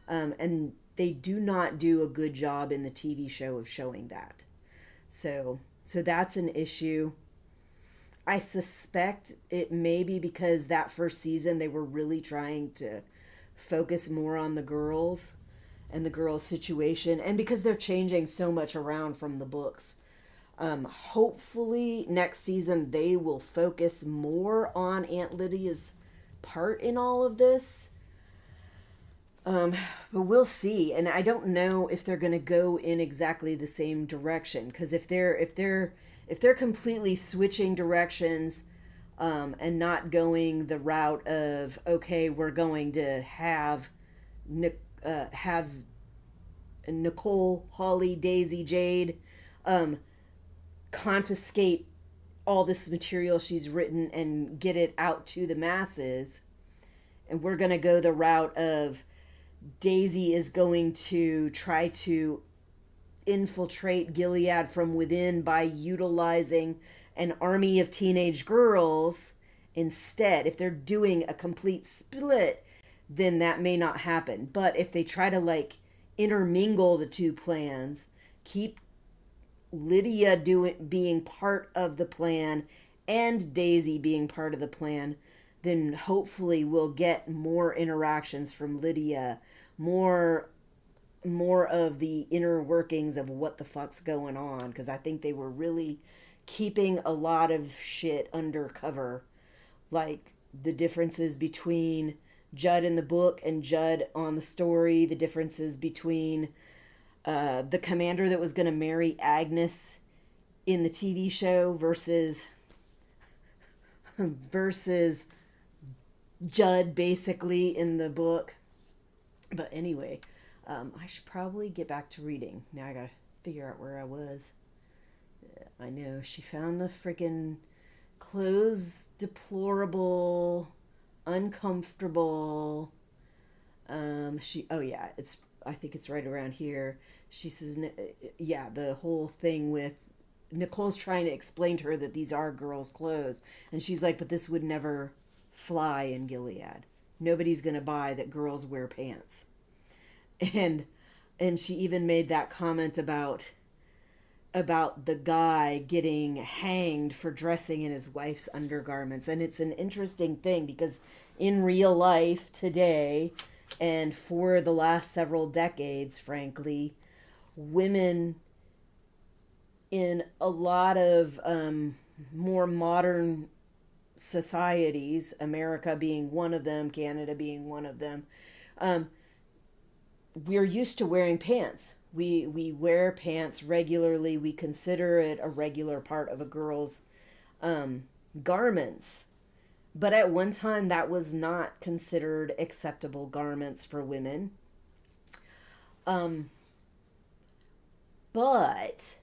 And they do not do a good job in the TV show of showing that. So that's an issue. I suspect it may be because that first season they were really trying to focus more on the girls and the girls' situation, and because they're changing so much around from the books. Hopefully next season they will focus more on Aunt Lydia's part in all of this. But we'll see. And I don't know if they're going to go in exactly the same direction, because if they're completely switching directions, and not going the route of, okay, we're going to have Nicole, Holly, Daisy, Jade confiscate all this material she's written and get it out to the masses, and we're going to go the route of Daisy is going to try to infiltrate Gilead from within by utilizing an army of teenage girls instead. If they're doing a complete split, then that may not happen. But if they try to, like, intermingle the two plans, keep Lydia being part of the plan and Daisy being part of the plan, then hopefully we'll get more interactions from Lydia, more of the inner workings of what the fuck's going on, because I think they were really keeping a lot of shit undercover, like the differences between Judd in the book and Judd on the story, the differences between the commander that was going to marry Agnes in the TV show versus Judd basically in the book. But anyway, I should probably get back to reading. Now I gotta figure out where I was. I know, she found the freaking clothes deplorable, uncomfortable. I think it's right around here. She says, yeah, the whole thing with Nicole's trying to explain to her that these are girls' clothes. And she's like, but this would never fly in Gilead. Nobody's going to buy that girls wear pants. And she even made that comment about the guy getting hanged for dressing in his wife's undergarments. And it's an interesting thing because in real life today, and for the last several decades, frankly, women in a lot of more modern societies, America being one of them, Canada being one of them, we're used to wearing pants. We wear pants regularly. We consider it a regular part of a girl's garments. But at one time, that was not considered acceptable garments for women. But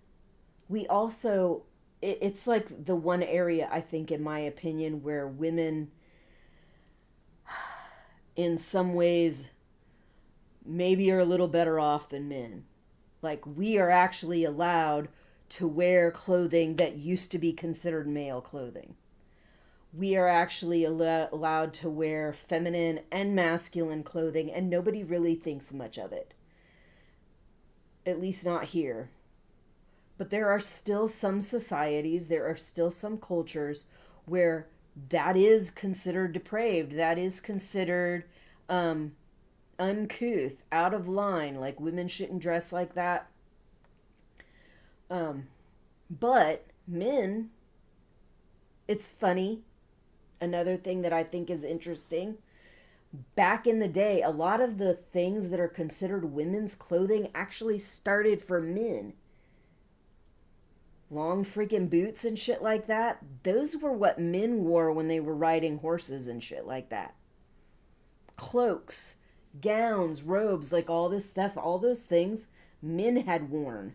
we also, it's like the one area, I think, in my opinion, where women, in some ways, maybe are a little better off than men. Like, we are actually allowed to wear clothing that used to be considered male clothing. We are actually allowed to wear feminine and masculine clothing, and nobody really thinks much of it. At least not here. But there are still some societies, there are still some cultures where that is considered depraved. That is considered uncouth, out of line, like women shouldn't dress like that. But men, it's funny. Another thing that I think is interesting, back in the day, a lot of the things that are considered women's clothing actually started for men. Long freaking boots and shit like that, those were what men wore when they were riding horses and shit like that. Cloaks, gowns, robes, like all this stuff, all those things men had worn.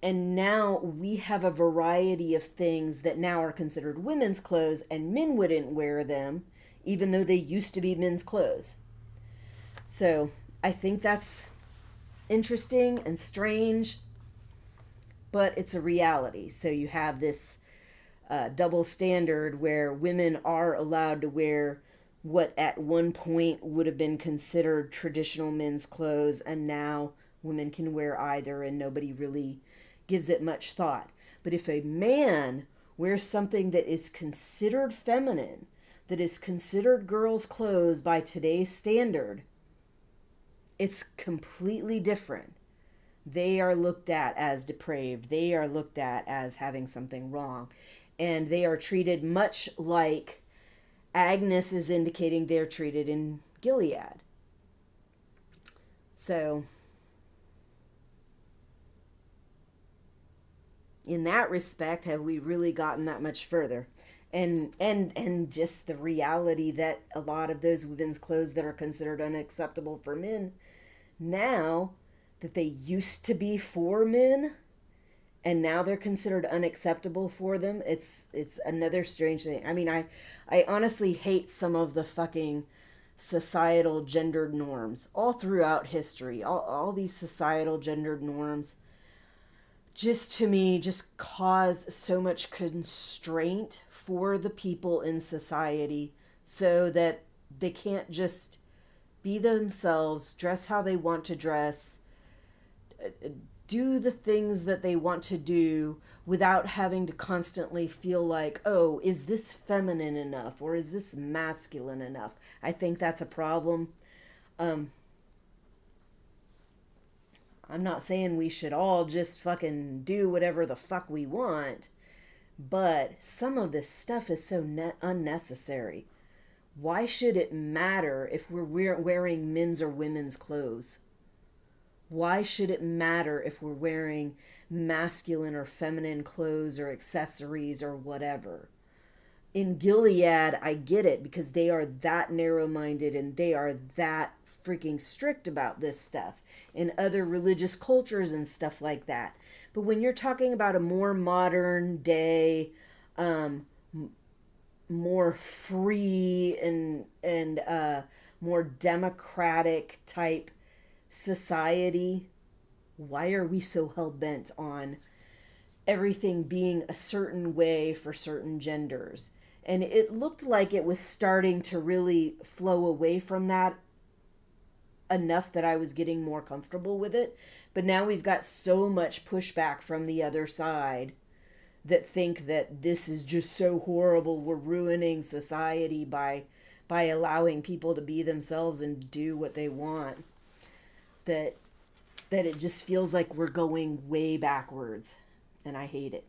And now we have a variety of things that now are considered women's clothes, and men wouldn't wear them, even though they used to be men's clothes. So I think that's interesting and strange, but it's a reality. So you have this double standard where women are allowed to wear what at one point would have been considered traditional men's clothes, and now women can wear either, and nobody really gives it much thought. But if a man wears something that is considered feminine, that is considered girls' clothes by today's standard, it's completely different. They are looked at as depraved. They are looked at as having something wrong. And they are treated much like Agnes is indicating they're treated in Gilead. So in that respect, have we really gotten that much further? And just the reality that a lot of those women's clothes that are considered unacceptable for men, now that they used to be for men, and now they're considered unacceptable for them, it's another strange thing. I mean, I honestly hate some of the fucking societal gendered norms all throughout history. All these societal gendered norms just, to me, just cause so much constraint for the people in society so that they can't just be themselves, dress how they want to dress, do the things that they want to do without having to constantly feel like, oh, is this feminine enough or is this masculine enough? I think that's a problem. I'm not saying we should all just fucking do whatever the fuck we want, but some of this stuff is so unnecessary. Why should it matter if we're wearing men's or women's clothes? Why should it matter if we're wearing masculine or feminine clothes or accessories or whatever? In Gilead, I get it because they are that narrow-minded and they are that freaking strict about this stuff in other religious cultures and stuff like that. But when you're talking about a more modern day, more free and more democratic type society, why are we so hell-bent on everything being a certain way for certain genders? And it looked like it was starting to really flow away from that enough that I was getting more comfortable with it. But now we've got so much pushback from the other side that think that this is just so horrible. We're ruining society by allowing people to be themselves and do what they want. That it just feels like we're going way backwards, and I hate it.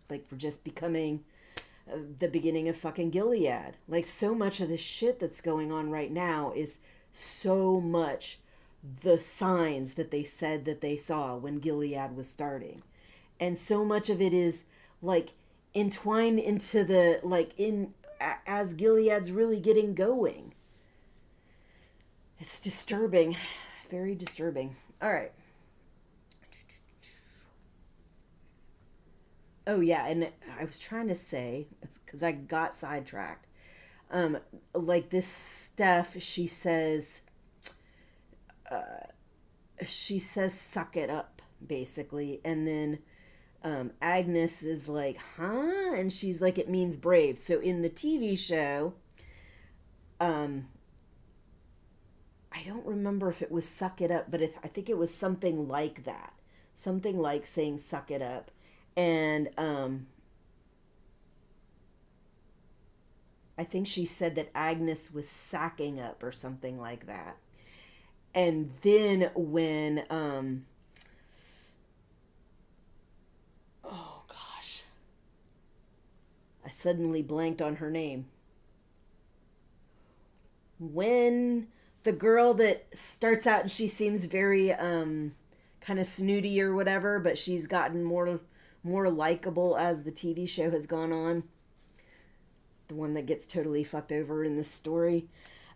Like we're just becoming the beginning of fucking Gilead. Like so much of the shit that's going on right now is so much the signs that they said that they saw when Gilead was starting. And so much of it is like entwined into the, like in, as Gilead's really getting going. It's disturbing. Very disturbing. All right. Oh yeah, and I was trying to say, because I got sidetracked. Like this Steph, she says, suck it up, basically. And then Agnes is like, huh? And she's like, it means brave. So in the TV show, I don't remember if it was suck it up, but I think it was something like that. Something like saying suck it up. And I think she said that Agnes was sacking up or something like that. And then when, oh gosh, I suddenly blanked on her name. When the girl that starts out and she seems very kind of snooty or whatever, but she's gotten more likable as the TV show has gone on. The one that gets totally fucked over in this story.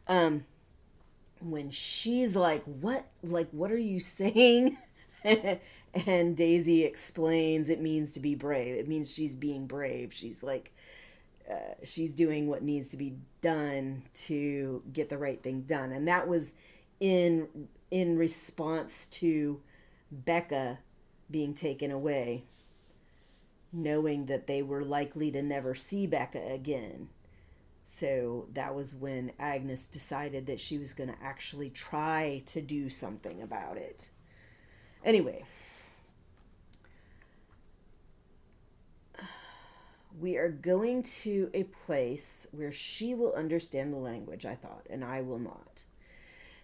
When she's like, what are you saying? And Daisy explains it means to be brave. It means she's being brave. She's like, she's doing what needs to be done to get the right thing done. And that was in response to Becca being taken away, knowing that they were likely to never see Becca again. So that was when Agnes decided that she was going to actually try to do something about it. Anyway, we are going to a place where she will understand the language, I thought, and I will not.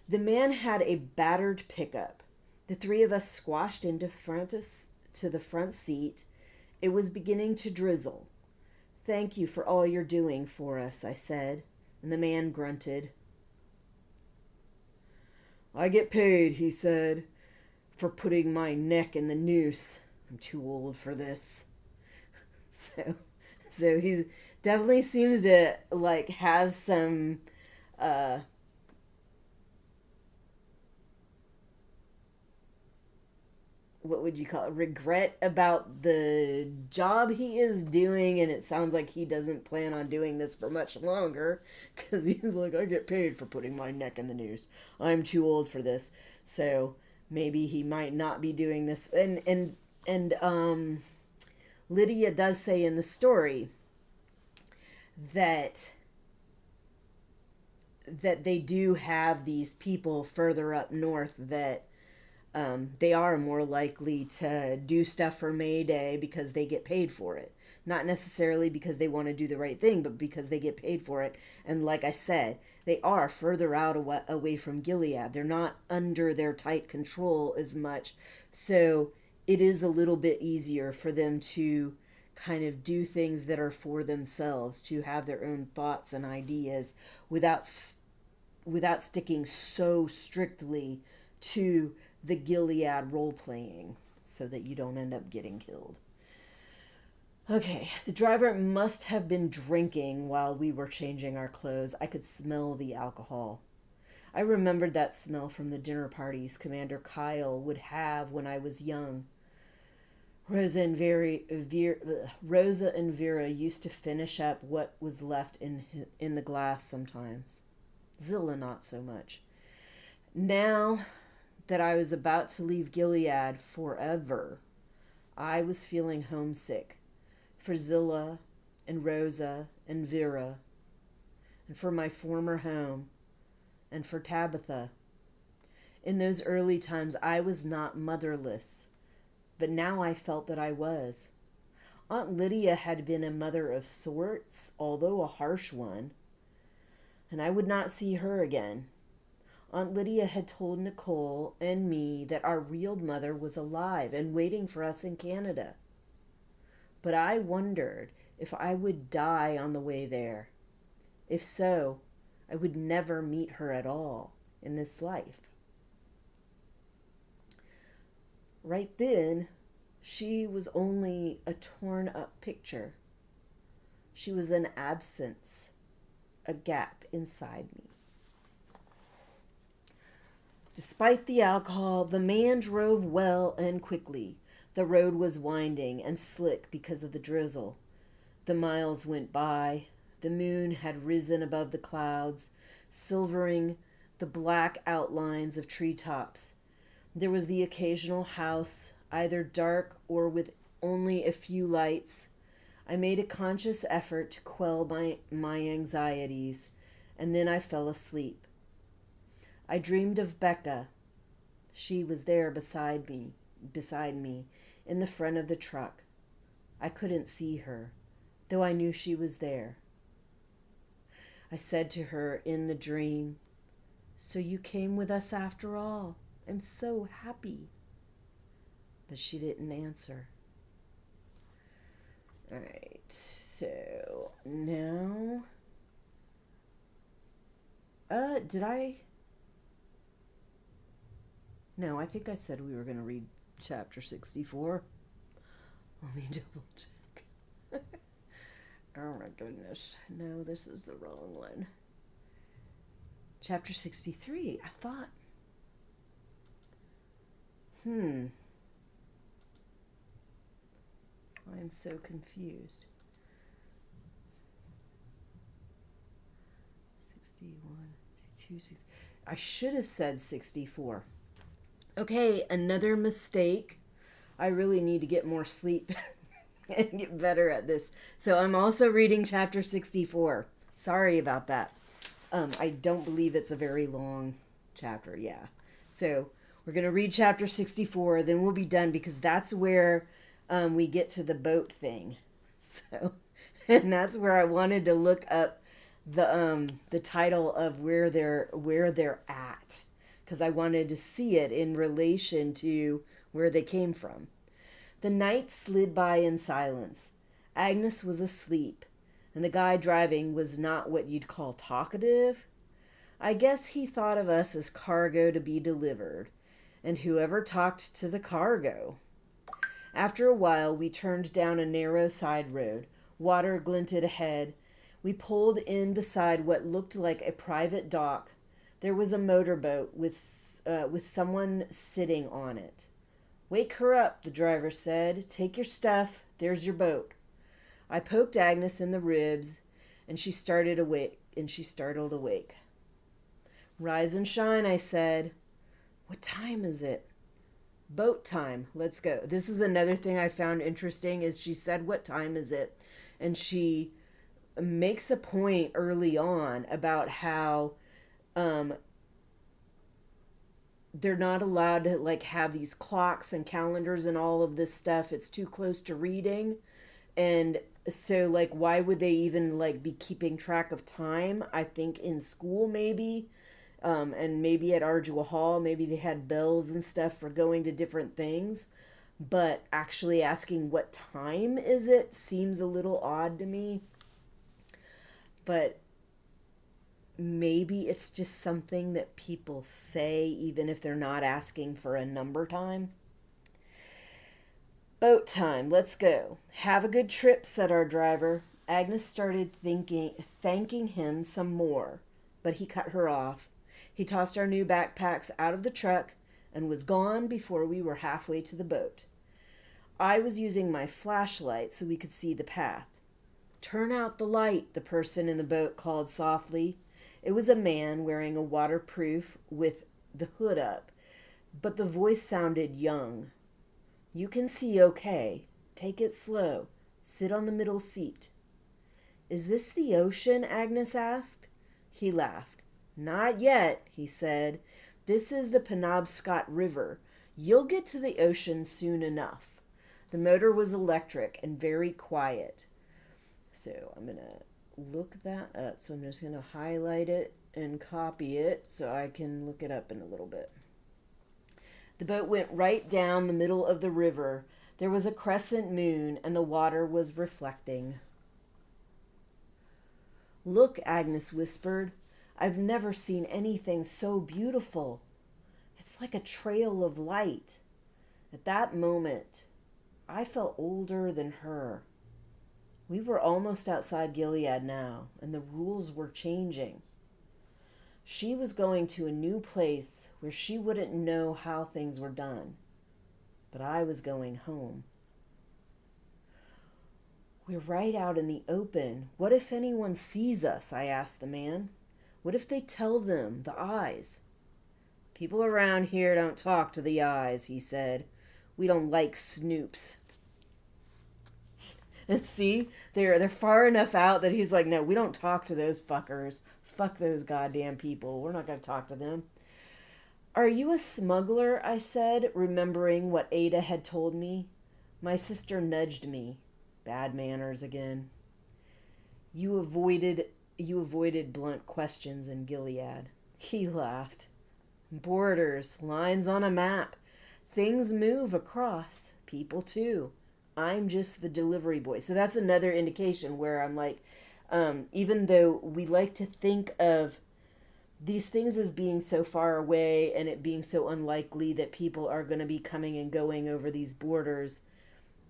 The man had a battered pickup. The three of us squashed into the front seat. It was beginning to drizzle. Thank you for all you're doing for us, I said, and the man grunted. I get paid, he said, for putting my neck in the noose. I'm too old for this. So he's definitely seems to like have some what would you call it, regret about the job he is doing, and it sounds like he doesn't plan on doing this for much longer, because he's like, I get paid for putting my neck in the noose. I'm too old for this. So maybe he might not be doing this. And Lydia does say in the story that they do have these people further up north that they are more likely to do stuff for May Day because they get paid for it. Not necessarily because they want to do the right thing, but because they get paid for it. And like I said, they are further out away from Gilead. They're not under their tight control as much. So it is a little bit easier for them to kind of do things that are for themselves, to have their own thoughts and ideas without sticking so strictly to the Gilead role-playing so that you don't end up getting killed. Okay, the driver must have been drinking while we were changing our clothes. I could smell the alcohol. I remembered that smell from the dinner parties Commander Kyle would have when I was young. Rosa and Vera used to finish up what was left in the glass sometimes. Zilla not so much. Now that I was about to leave Gilead forever, I was feeling homesick for Zilla and Rosa and Vera, and for my former home, and for Tabitha. In those early times, I was not motherless, but now I felt that I was. Aunt Lydia had been a mother of sorts, although a harsh one, and I would not see her again. Aunt Lydia had told Nicole and me that our real mother was alive and waiting for us in Canada. But I wondered if I would die on the way there. If so, I would never meet her at all in this life. Right then, she was only a torn-up picture. She was an absence, a gap inside me. Despite the alcohol, the man drove well and quickly. The road was winding and slick because of the drizzle. The miles went by. The moon had risen above the clouds, silvering the black outlines of treetops. There was the occasional house, either dark or with only a few lights. I made a conscious effort to quell my anxieties, and then I fell asleep. I dreamed of Becca. She was there beside me, in the front of the truck. I couldn't see her, though I knew she was there. I said to her in the dream, "So you came with us after all. I'm so happy." But she didn't answer. All right, so now, did I? No, I think I said we were going to read chapter 64. Let me double check. Oh my goodness. No, this is the wrong one. Chapter 63. I thought. I'm so confused. 61, 62, 60. I should have said 64. Okay, another mistake. I really need to get more sleep and get better at this. So I'm also reading chapter 64. Sorry about that. I don't believe it's a very long chapter. Yeah. So we're going to read chapter 64, then we'll be done because that's where we get to the boat thing. So, and that's where I wanted to look up the title of where they're at, because I wanted to see it in relation to where they came from. The night slid by in silence. Agnes was asleep, and the guy driving was not what you'd call talkative. I guess he thought of us as cargo to be delivered, and whoever talked to the cargo. After a while, we turned down a narrow side road. Water glinted ahead. We pulled in beside what looked like a private dock. There was a motorboat with someone sitting on it. "Wake her up," the driver said. "Take your stuff. There's your boat." I poked Agnes in the ribs, and she startled awake. "Rise and shine," I said. "What time is it?" "Boat time. Let's go." This is another thing I found interesting is she said, "What time is it?" And she makes a point early on about how they're not allowed to have these clocks and calendars and all of this stuff. It's too close to reading. And so why would they even be keeping track of time? I think in school maybe. And maybe at Ardua Hall, maybe they had bells and stuff for going to different things. But actually asking what time is it seems a little odd to me. But maybe it's just something that people say even if they're not asking for a number time. "Boat time, let's go." "Have a good trip," said our driver. Agnes started thanking him some more, but he cut her off. He tossed our new backpacks out of the truck and was gone before we were halfway to the boat. I was using my flashlight so we could see the path. "Turn out the light," the person in the boat called softly. It was a man wearing a waterproof with the hood up, but the voice sounded young. "You can see okay. Take it slow. Sit on the middle seat." "Is this the ocean?" Agnes asked. He laughed. "Not yet," he said. "This is the Penobscot River. You'll get to the ocean soon enough." The motor was electric and very quiet. So I'm going to look that up. So I'm just going to highlight it and copy it so I can look it up in a little bit. The boat went right down the middle of the river. There was a crescent moon and the water was reflecting. "Look," Agnes whispered. "I've never seen anything so beautiful. It's like a trail of light." At that moment, I felt older than her. We were almost outside Gilead now, and the rules were changing. She was going to a new place where she wouldn't know how things were done. But I was going home. "We're right out in the open. What if anyone sees us?" I asked the man. "What if they tell them, the eyes?" "People around here don't talk to the eyes," he said. "We don't like snoops." And see, they're far enough out that he's like, "No, we don't talk to those fuckers. Fuck those goddamn people. We're not going to talk to them." "Are you a smuggler?" I said, remembering what Ada had told me. My sister nudged me. Bad manners again. You avoided blunt questions in Gilead." He laughed. "Borders, lines on a map. Things move across. People too. I'm just the delivery boy." So that's another indication where I'm like, even though we like to think of these things as being so far away and it being so unlikely that people are going to be coming and going over these borders,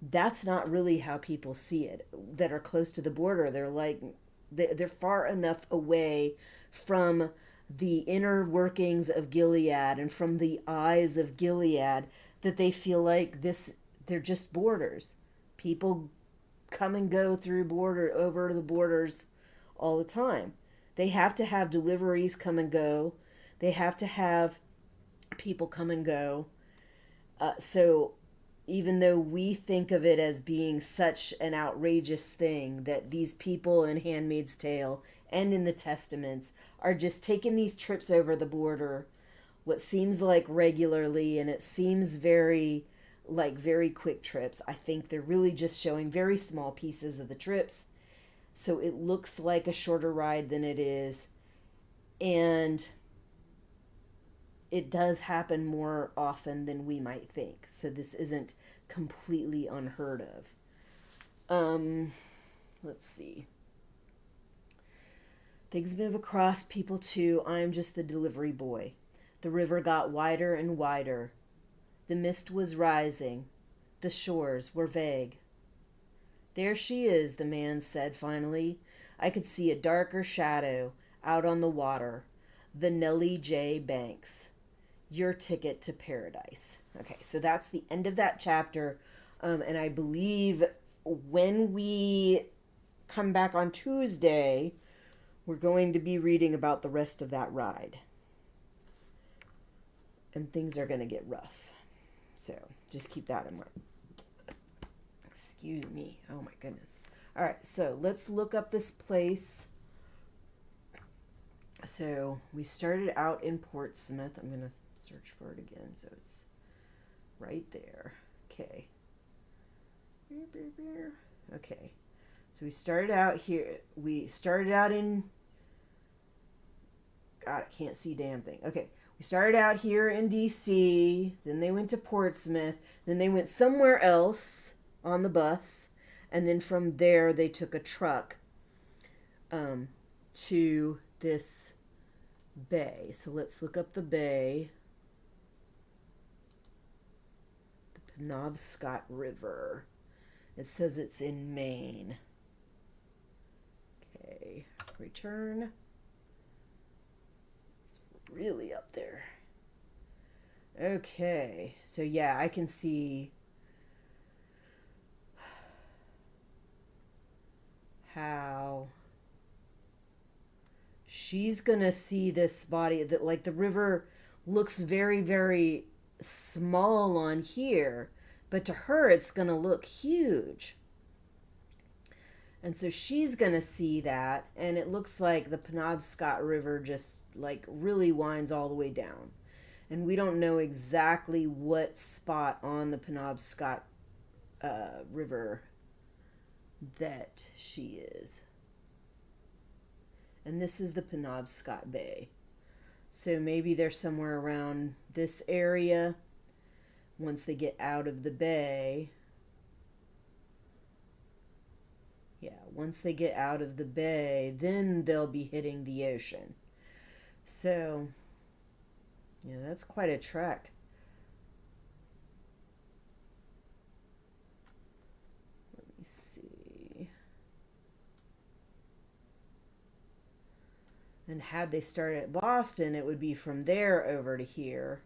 that's not really how people see it that are close to the border. They're like, they're far enough away from the inner workings of Gilead and from the eyes of Gilead that they feel like they're just borders. People come and go over the borders all the time. They have to have deliveries come and go. They have to have people come and go. So even though we think of it as being such an outrageous thing that these people in Handmaid's Tale and in the Testaments are just taking these trips over the border, what seems like regularly, and it seems very quick trips, I think they're really just showing very small pieces of the trips. So it looks like a shorter ride than it is. And it does happen more often than we might think. So this isn't completely unheard of. Let's see. Things move across, people too. I'm just the delivery boy. The river got wider and wider. The mist was rising. The shores were vague. "There she is," the man said finally. I could see a darker shadow out on the water. The Nellie J. Banks. Your ticket to paradise. Okay, so that's the end of that chapter. And I believe when we come back on Tuesday, we're going to be reading about the rest of that ride. And things are going to get rough. So just keep that in mind. Excuse me. Oh my goodness. All right, so let's look up this place. So we started out in Portsmouth. I'm going to search for it again. So it's right there. Okay. Okay. So we started out here. We started out in... God, I can't see damn thing. Okay. We started out here in D.C., then they went to Portsmouth, then they went somewhere else on the bus, and then from there they took a truck to this bay. So let's look up the bay. The Penobscot River. It says it's in Maine. Okay, return. really up there. Okay, so yeah, I can see how she's gonna see this body that, like, the river looks very, very small on here, but to her it's gonna look huge. And so she's gonna see that, and it looks like the Penobscot River just like really winds all the way down. And we don't know exactly what spot on the Penobscot River that she is. And this is the Penobscot Bay. So maybe they're somewhere around this area. Once they get out of the bay, once they get out of the bay, then they'll be hitting the ocean. So, yeah, that's quite a trek. Let me see. And had they started at Boston, it would be from there over to here.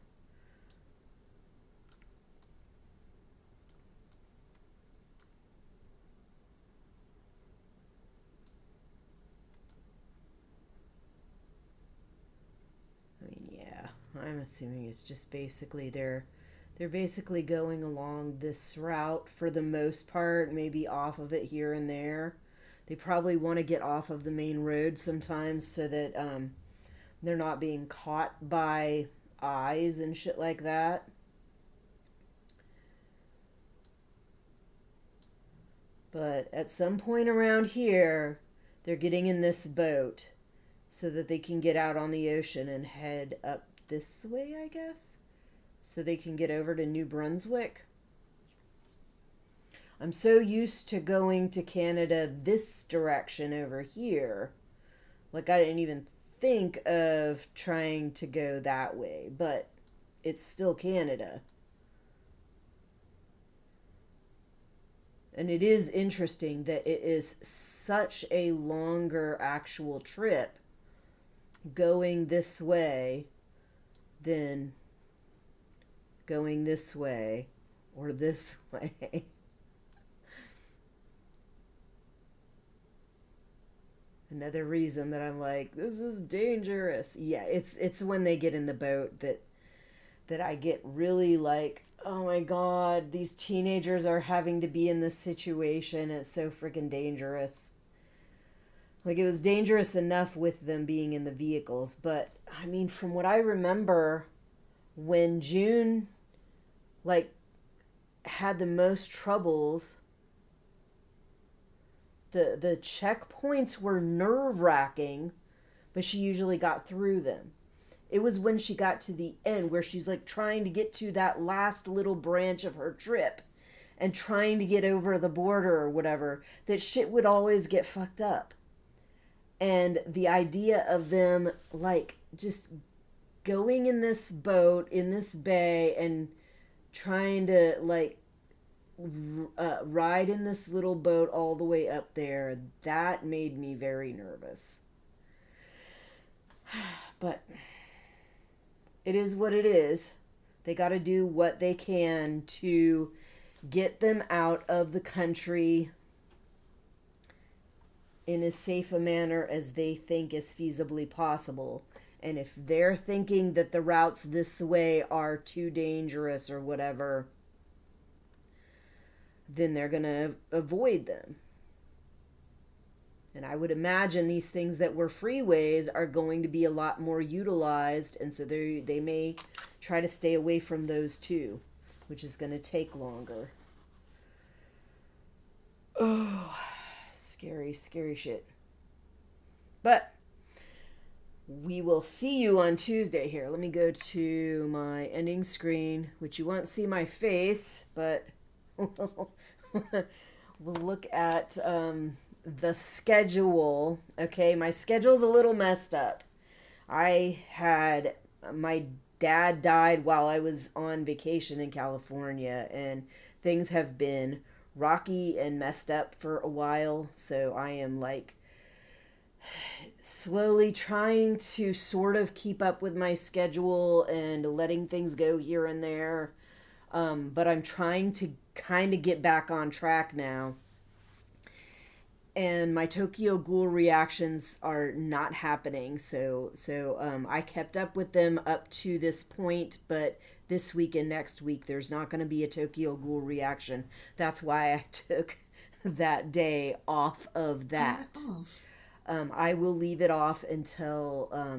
I'm assuming it's just basically they're basically going along this route for the most part, maybe off of it here and there. They probably want to get off of the main road sometimes so that they're not being caught by eyes and shit like that. But at some point around here, they're getting in this boat so that they can get out on the ocean and head up this way, I guess, so they can get over to New Brunswick. I'm so used to going to Canada this direction over here. Like, I didn't even think of trying to go that way, but it's still Canada. And it is interesting that it is such a longer actual trip going this way than going this way or this way. Another reason that I'm like, this is dangerous. Yeah, it's when they get in the boat that I get really like, oh my God, these teenagers are having to be in this situation. It's so freaking dangerous. Like, it was dangerous enough with them being in the vehicles, but I mean, from what I remember, when June, like, had the most troubles, the checkpoints were nerve-wracking, but she usually got through them. It was when she got to the end where she's, like, trying to get to that last little branch of her trip and trying to get over the border or whatever, that shit would always get fucked up. And the idea of them, like, just going in this boat, in this bay, and trying to, like, ride in this little boat all the way up there, that made me very nervous. But it is what it is. They got to do what they can to get them out of the country in as safe a manner as they think is feasibly possible. And if they're thinking that the routes this way are too dangerous or whatever, then they're going to avoid them. And I would imagine these things that were freeways are going to be a lot more utilized, and so they may try to stay away from those too, which is going to take longer. Oh, scary, scary shit. But we will see you on Tuesday here. Let me go to my ending screen, which you won't see my face, but we'll look at the schedule. Okay, my schedule's a little messed up. My dad died while I was on vacation in California, and things have been rocky and messed up for a while, so I am like slowly trying to sort of keep up with my schedule and letting things go here and there. But I'm trying to kind of get back on track now. And my Tokyo Ghoul reactions are not happening. So I kept up with them up to this point, but this week and next week there's not going to be a Tokyo Ghoul reaction. That's why I took that day off of that. I will leave it off until I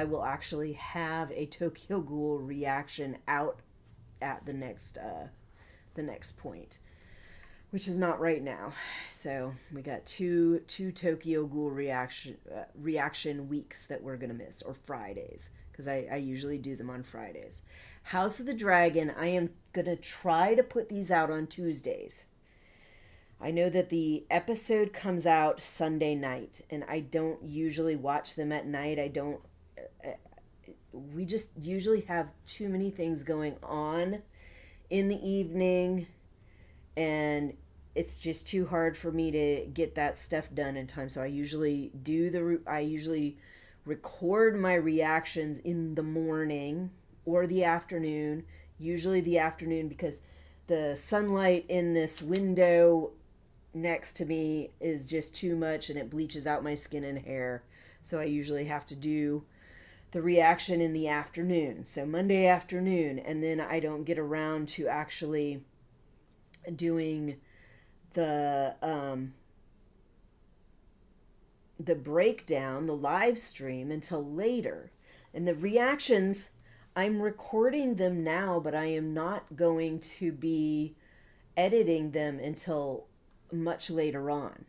will actually have a Tokyo Ghoul reaction out at the next point, which is not right now. So we got two Tokyo Ghoul reaction weeks that we're gonna miss, or Fridays, because I usually do them on Fridays. House of the Dragon, I am gonna try to put these out on Tuesdays. I know that the episode comes out Sunday night, and I don't usually watch them at night. We just usually have too many things going on in the evening, and it's just too hard for me to get that stuff done in time. So I usually record my reactions in the morning or the afternoon, usually the afternoon, because the sunlight in this window next to me is just too much and it bleaches out my skin and hair. So I usually have to do the reaction in the afternoon. So Monday afternoon, and then I don't get around to actually doing the breakdown, the live stream, until later. And the reactions, I'm recording them now, but I am not going to be editing them until much later on.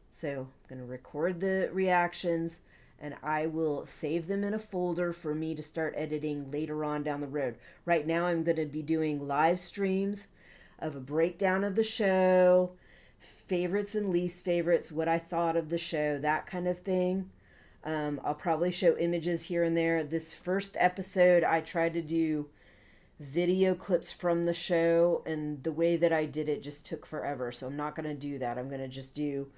So I'm going to record the reactions, and I will save them in a folder for me to start editing later on down the road. Right now I'm going to be doing live streams of a breakdown of the show, favorites and least favorites, what I thought of the show, that kind of thing. I'll probably show images here and there. This first episode, I tried to do video clips from the show, and the way that I did it just took forever. So I'm not going to do that. I'm going to just do,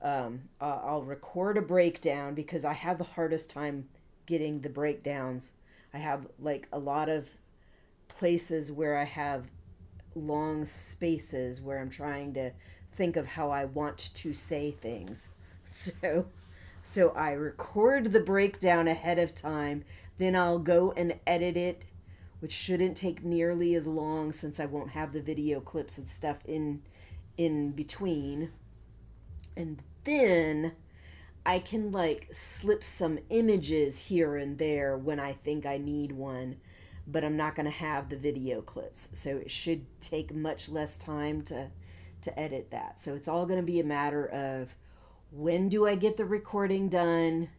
I'll record a breakdown, because I have the hardest time getting the breakdowns. I have like a lot of places where I have long spaces where I'm trying to think of how I want to say things. So I record the breakdown ahead of time, then I'll go and edit it, which shouldn't take nearly as long since I won't have the video clips and stuff in between. And then I can like slip some images here and there when I think I need one, but I'm not going to have the video clips. So it should take much less time to edit that. So it's all going to be a matter of, when do I get the recording done?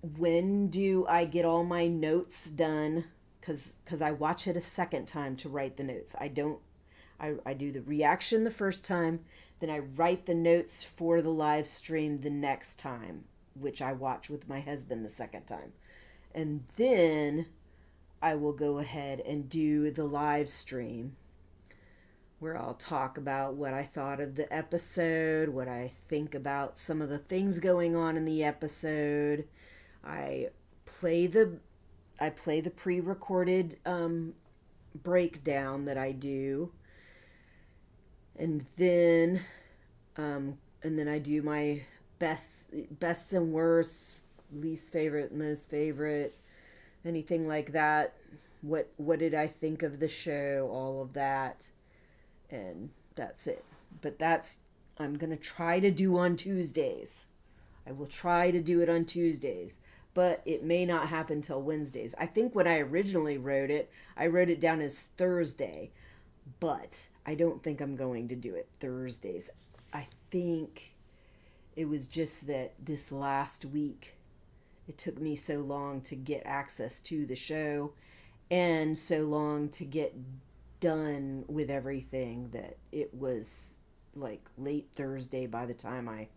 When do I get all my notes done? Because I watch it a second time to write the notes. I do the reaction the first time, then I write the notes for the live stream the next time, which I watch with my husband the second time. And then I will go ahead and do the live stream, where I'll talk about what I thought of the episode, what I think about some of the things going on in the episode. I play the pre-recorded breakdown that I do, and then I do my best and worst, least favorite, most favorite, anything like that. What did I think of the show? All of that. And that's it. But I'm going to try to do on Tuesdays. I will try to do it on Tuesdays, but it may not happen till Wednesdays. I think when I originally wrote it down as Thursday, but I don't think I'm going to do it Thursdays. I think it was just that this last week, it took me so long to get access to the show, and so long to get done with everything, that it was like late Thursday by the time I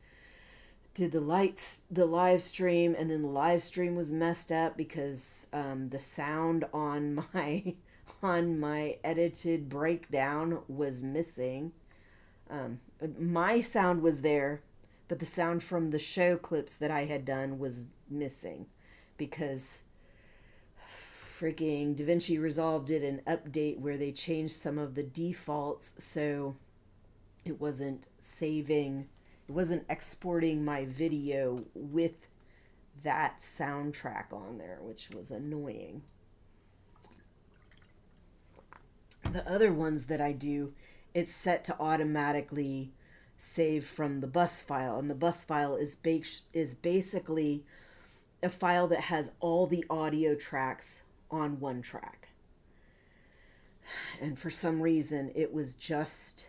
did the live stream. And then the live stream was messed up because the sound on my edited breakdown was missing. My sound was there, but the sound from the show clips that I had done was missing because freaking DaVinci Resolve did an update where they changed some of the defaults, so it wasn't exporting my video with that soundtrack on there, which was annoying. The other ones that I do, it's set to automatically save from the bus file, and the bus file is basically a file that has all the audio tracks on one track. And for some reason, it was just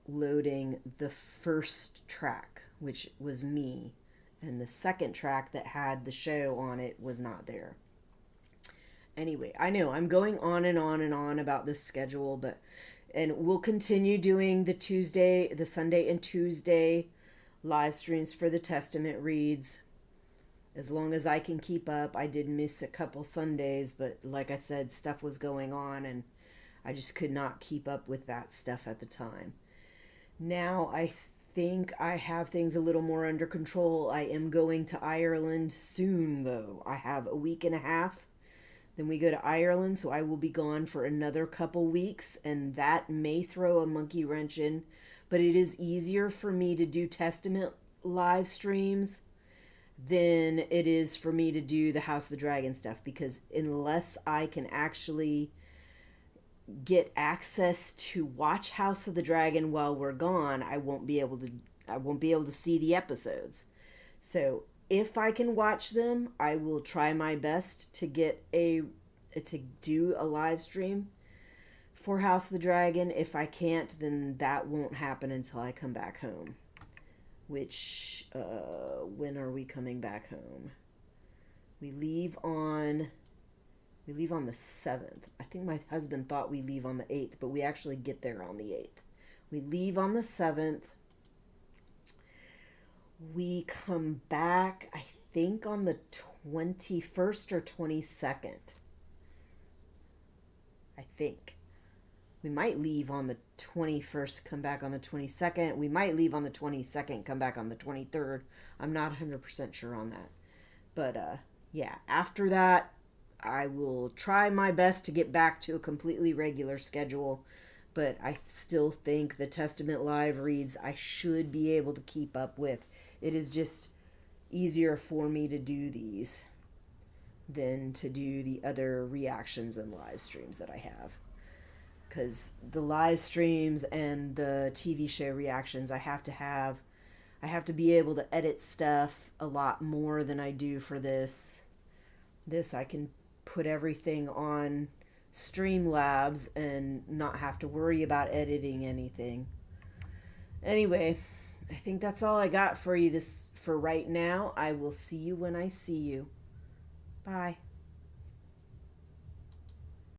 loading the first track, which was me, and the second track that had the show on it was not there. Anyway, I know I'm going on and on and on about this schedule, and we'll continue doing the Sunday and Tuesday live streams for the Testament reads as long as I can keep up. I did miss a couple Sundays, but like I said, stuff was going on and I just could not keep up with that stuff at the time. Now I think I have things a little more under control. I am going to Ireland soon, though. I have a week and a half. Then we go to Ireland, so I will be gone for another couple weeks, and that may throw a monkey wrench in, but it is easier for me to do Testament live streams than it is for me to do the House of the Dragon stuff, because unless I can actually get access to watch House of the Dragon while we're gone, I won't be able to see the episodes. So if I can watch them, I will try my best to do a live stream for House of the Dragon. If I can't, then that won't happen until I come back home. Which, when are we coming back home? We leave on the 7th. I think my husband thought we leave on the 8th, but we actually get there on the 8th. We leave on the 7th. We come back, I think, on the 21st or 22nd. I think. We might leave on the 21st, come back on the 22nd. We might leave on the 22nd, come back on the 23rd. I'm not 100% sure on that. But, yeah, after that, I will try my best to get back to a completely regular schedule. But I still think the Testament live reads I should be able to keep up with. It is just easier for me to do these than to do the other reactions and live streams that I have. Because the live streams and the TV show reactions, I have to be able to edit stuff a lot more than I do for this. This I can put everything on Streamlabs and not have to worry about editing anything. Anyway, I think that's all I got for you for right now. I will see you when I see you. Bye.